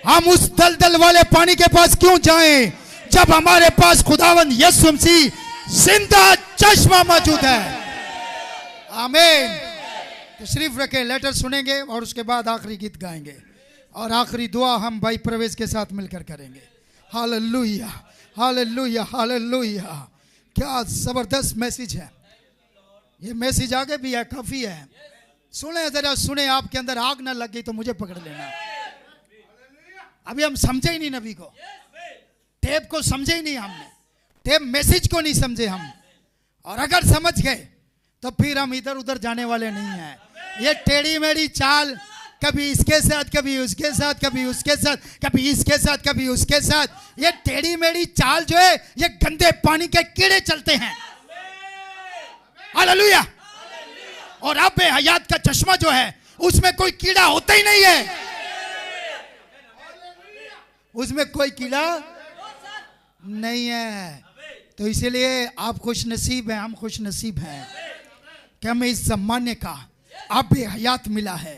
ہم اس دلدل والے پانی کے پاس کیوں جائیں جب ہمارے پاس خداوند یسوع مسیح زندہ چشمہ موجود ہے. آمین. تشریف رکھیں, لیٹر سنیں گے اور اس کے بعد آخری گیت گائیں گے, اور آخری دعا ہم بھائی پرویز کے ساتھ مل کر کریں گے. Hallelujah hallelujah hallelujah. کیا زبردست میسیج ہے. یہ میسیج آگے بھی ہے, کافی ہے. سنیں ذرا سنیں, آپ کے اندر آگ نہ لگ گئی تو مجھے پکڑ لینا. ابھی ہم سمجھے ہی نہیں نبی کو, ٹیپ کو سمجھے ہی نہیں ہم نے, ٹیپ میسیج کو نہیں سمجھے ہم, اور اگر سمجھ گئے تو پھر ہم ادھر ادھر جانے والے نہیں ہیں. یہ ٹیڑھی میڑھی چال, کبھی اس کے ساتھ کبھی اس کے ساتھ, کبھی اس کے ساتھ کبھی اس کے ساتھ کبھی اس کے ساتھ, یہ ٹیڑھی میڑھی چال جو ہے یہ گندے پانی کے کیڑے چلتے ہیں. ہاللویہ. اور آب حیات کا چشمہ جو ہے اس میں کوئی کیڑا ہوتا ہی نہیں ہے, اس میں کوئی کیڑا نہیں ہے. تو اسی لیے آپ خوش نصیب ہیں, ہم خوش نصیب ہیں کہ ہمیں اس زمانے کا آب حیات ملا ہے.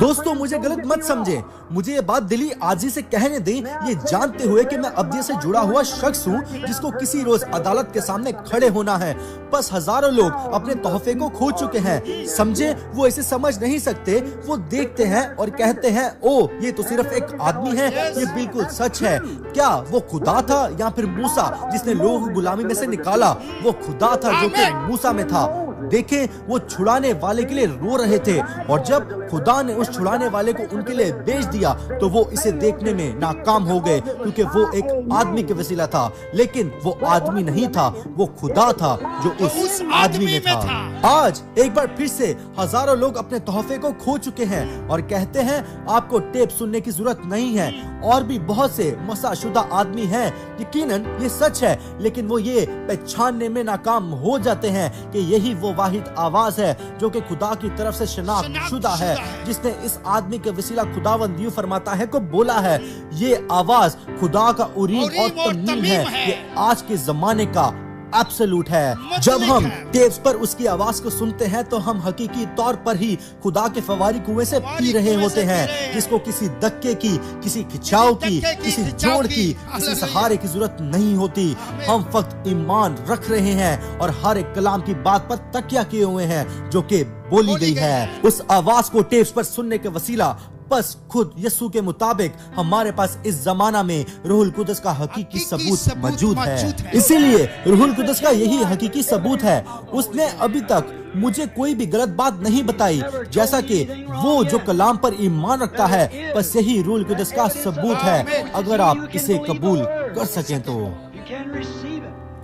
دوستو مجھے غلط مت سمجھیں، مجھے یہ بات دلی آجزی سے کہنے دیں، یہ جانتے ہوئے کہ میں ابدیت سے جڑا ہوا شخص ہوں جس کو کسی روز عدالت کے سامنے کھڑے ہونا ہے۔ بس ہزاروں لوگ اپنے تحفے کو کھو چکے ہیں، سمجھے وہ اسے سمجھ نہیں سکتے، وہ دیکھتے ہیں اور کہتے ہیں او یہ تو صرف ایک آدمی ہے۔ یہ بالکل سچ ہے۔ کیا وہ خدا تھا یا پھر موسیٰ جس نے لوگوں کو غلامی میں سے نکالا؟ وہ خدا تھا جو کہ موسیٰ میں تھا۔ دیکھیں وہ چھڑانے والے کے لیے رو رہے تھے، اور جب خدا نے اس چھڑانے والے کو ان کے لیے بھیج دیا تو وہ اسے دیکھنے میں ناکام ہو گئے، کیونکہ وہ ایک آدمی کے وسیلہ تھا، لیکن وہ آدمی نہیں تھا، وہ خدا تھا جو اس آدمی میں تھا۔ آج ایک بار پھر سے ہزاروں لوگ اپنے تحفے کو کھو چکے ہیں اور کہتے ہیں آپ کو ٹیپ سننے کی ضرورت نہیں ہے۔ اور بھی بہت سے مسح شدہ آدمی ہیں، یقیناً یہ سچ ہے، لیکن وہ یہ پہچاننے میں ناکام ہو جاتے ہیں کہ یہی وہ واحد آواز ہے جو کہ خدا کی طرف سے شناخت شدہ ہے، جس نے اس آدمی کے وسیلہ خداوند یوں فرماتا ہے کو بولا ہے۔ یہ آواز خدا کا اوریم اور ترنیم ہے، یہ آج کے زمانے کا ایبسولوٹ ہے۔ جب ہم ٹیپس پر اس کی آواز کو سنتے ہیں تو ہم حقیقی طور پر ہی خدا کے فواری کنویں سے پی رہے ہوتے ہیں، جس کو کسی دکے کی، کسی کھچاؤ کی، کسی جوڑ کی، کسی سہارے کی ضرورت نہیں ہوتی۔ ہم فقط ایمان رکھ رہے ہیں اور ہر ایک کلام کی بات پر تکیہ کیے ہوئے ہیں جو کہ بولی گئی ہے۔ اس آواز کو ٹیپس پر سننے کے وسیلہ بس خود یسوع کے مطابق ہمارے پاس اس زمانہ میں روح القدس کا حقیقی ثبوت موجود ہے۔ اسی لیے روح القدس کا یہی حقیقی ثبوت ہے۔ اس نے ابھی تک مجھے کوئی بھی غلط بات نہیں بتائی، جیسا کہ وہ جو کلام پر ایمان رکھتا ہے بس یہی روح القدس کا ثبوت ہے، اگر آپ اسے قبول کر سکیں تو۔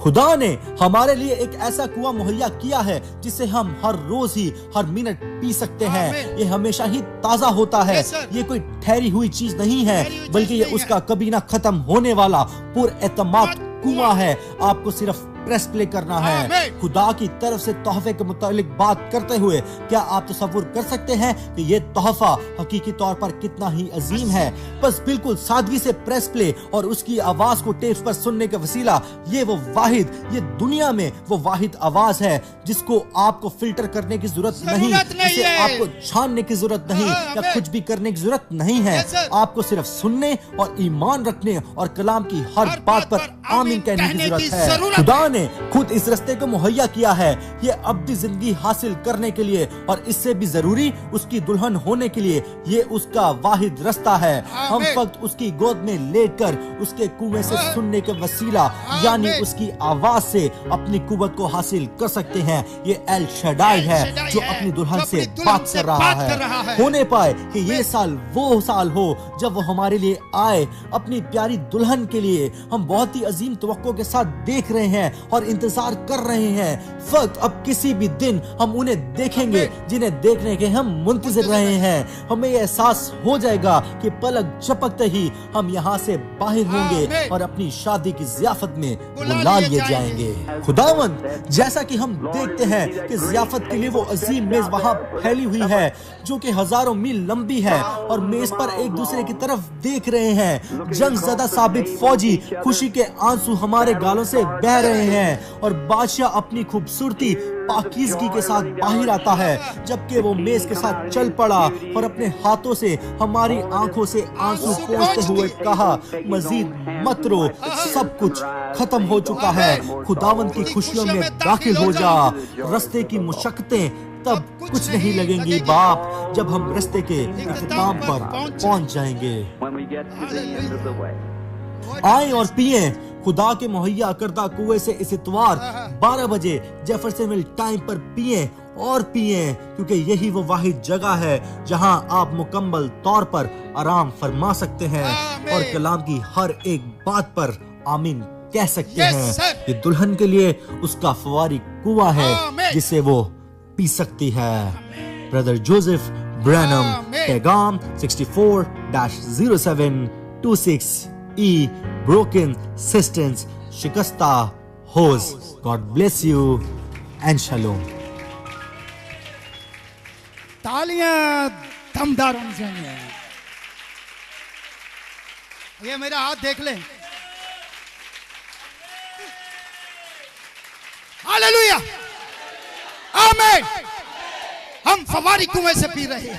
خدا نے ہمارے لیے ایک ایسا کنواں مہیا کیا ہے جس سے ہم ہر روز ہی ہر منٹ پی سکتے ہیں۔ یہ ہمیشہ ہی تازہ ہوتا ہے، یہ کوئی ٹھہری ہوئی چیز نہیں ہے، بلکہ یہ اس کا کبھی نہ ختم ہونے والا پر اعتماد کنواں ہے۔ آپ کو صرف پریس پلے کرنا ہے۔ خدا کی طرف سے تحفے کے متعلق بات کرتے ہوئے کیا آپ تصور کر سکتے ہیں کہ یہ تحفہ حقیقی طور پر کتنا ہی عظیم ہے؟ بس بالکل سادگی سے پریس پلے اور اس کی آواز کو ٹیپس پر سننے کے وسیلہ یہ وہ واحد، یہ دنیا میں وہ واحد آواز ہے جس کو آپ کو فلٹر کرنے کی ضرورت نہیں، جسے آپ کو چھاننے کی ضرورت نہیں یا کچھ بھی کرنے کی ضرورت نہیں ہے۔ آپ کو صرف سننے اور ایمان رکھنے اور کلام کی ہر بات پر آمین کہنے کی ضرورت ہے۔ خدا نے خود اس رستے کو مہیا کیا ہے، یہ ابدی زندگی حاصل کرنے کے لیے، اور اس سے بھی ضروری اس کی دلہن ہونے کے لیے یہ اس کا واحد رستہ ہے۔ ہم فقط اس کی گود میں لیٹ کر اس کے کنویں سے سننے کے وسیلہ یعنی اس کی آواز سے اپنی قوت کو حاصل کر سکتے ہیں۔ یہ ایل شڈائی ہے جو اپنی دلہن سے بات کر رہا ہے۔ ہونے پائے کہ یہ سال وہ سال ہو جب وہ ہمارے لیے آئے اپنی پیاری دلہن کے لیے۔ ہم بہت ہی عظیم توقع کے ساتھ دیکھ رہے ہیں اور انتظار کر رہے ہیں۔ فقط اب کسی بھی دن ہم انہیں دیکھیں گے جنہیں دیکھنے کے ہم منتظر رہے ہیں۔ ہمیں یہ احساس ہو جائے گا کہ پلک جھپکتے ہی ہم یہاں سے باہر ہوں گے اور اپنی شادی کی ضیافت میں بلا لیے جائیں گے۔ خداوند جیسا کہ ہم دیکھتے ہیں کہ ضیافت کے لیے وہ عظیم میز وہاں پھیلی ہوئی ہے جو کہ ہزاروں میل لمبی ہے، اور میز پر ایک دوسرے کی طرف دیکھ رہے ہیں۔ جنگ زدہ سابق فوجی خوشی کے آنسو ہمارے گالوں سے بہہ رہے ہیں، اور بادشاہ اپنی خوبصورتی پاکیزگی کے ساتھ باہر آتا ہے، جبکہ وہ میز کے ساتھ چل پڑا اور اپنے ہاتھوں سے ہماری آنکھوں سے آنسو پوچھتے ہوئے کہا مزید مت رو، سب کچھ ختم ہو چکا ہے۔ خداوند کی خوشیوں میں داخل ہو جا، رستے کی مشقتیں تب کچھ نہیں لگیں گی باپ جب ہم رستے کے اختتام پر پہنچ جائیں گے۔ آئیں اور پیئیں خدا کے مہیا کردہ کنویں سے اس اتوار 12 بجے جیفرسن ویل ٹائم پر پیئیں اور پیئیں، کیونکہ یہی وہ واحد جگہ ہے جہاں آپ مکمل طور پر آرام فرما سکتے ہیں اور کلام کی ہر ایک بات پر آمین کہہ سکتے ہیں۔ یہ دلہن کے لیے اس کا فواری کنواں ہے جسے وہ پی سکتی ہے۔ بردر جوزف برینم، پیغام 64-0726E Broken Cisterns، شکستہ ہوز۔ God bless you and shalom۔ تالیاں دمدار ہونی چاہیے۔ یہ میرا ہاتھ دیکھ لیں۔ ہاللیلویہ، آمین۔ ہم فواری کنویں سے پی رہے ہیں،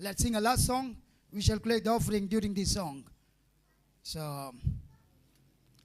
Let's sing a last song. We shall collect the offering during this song. So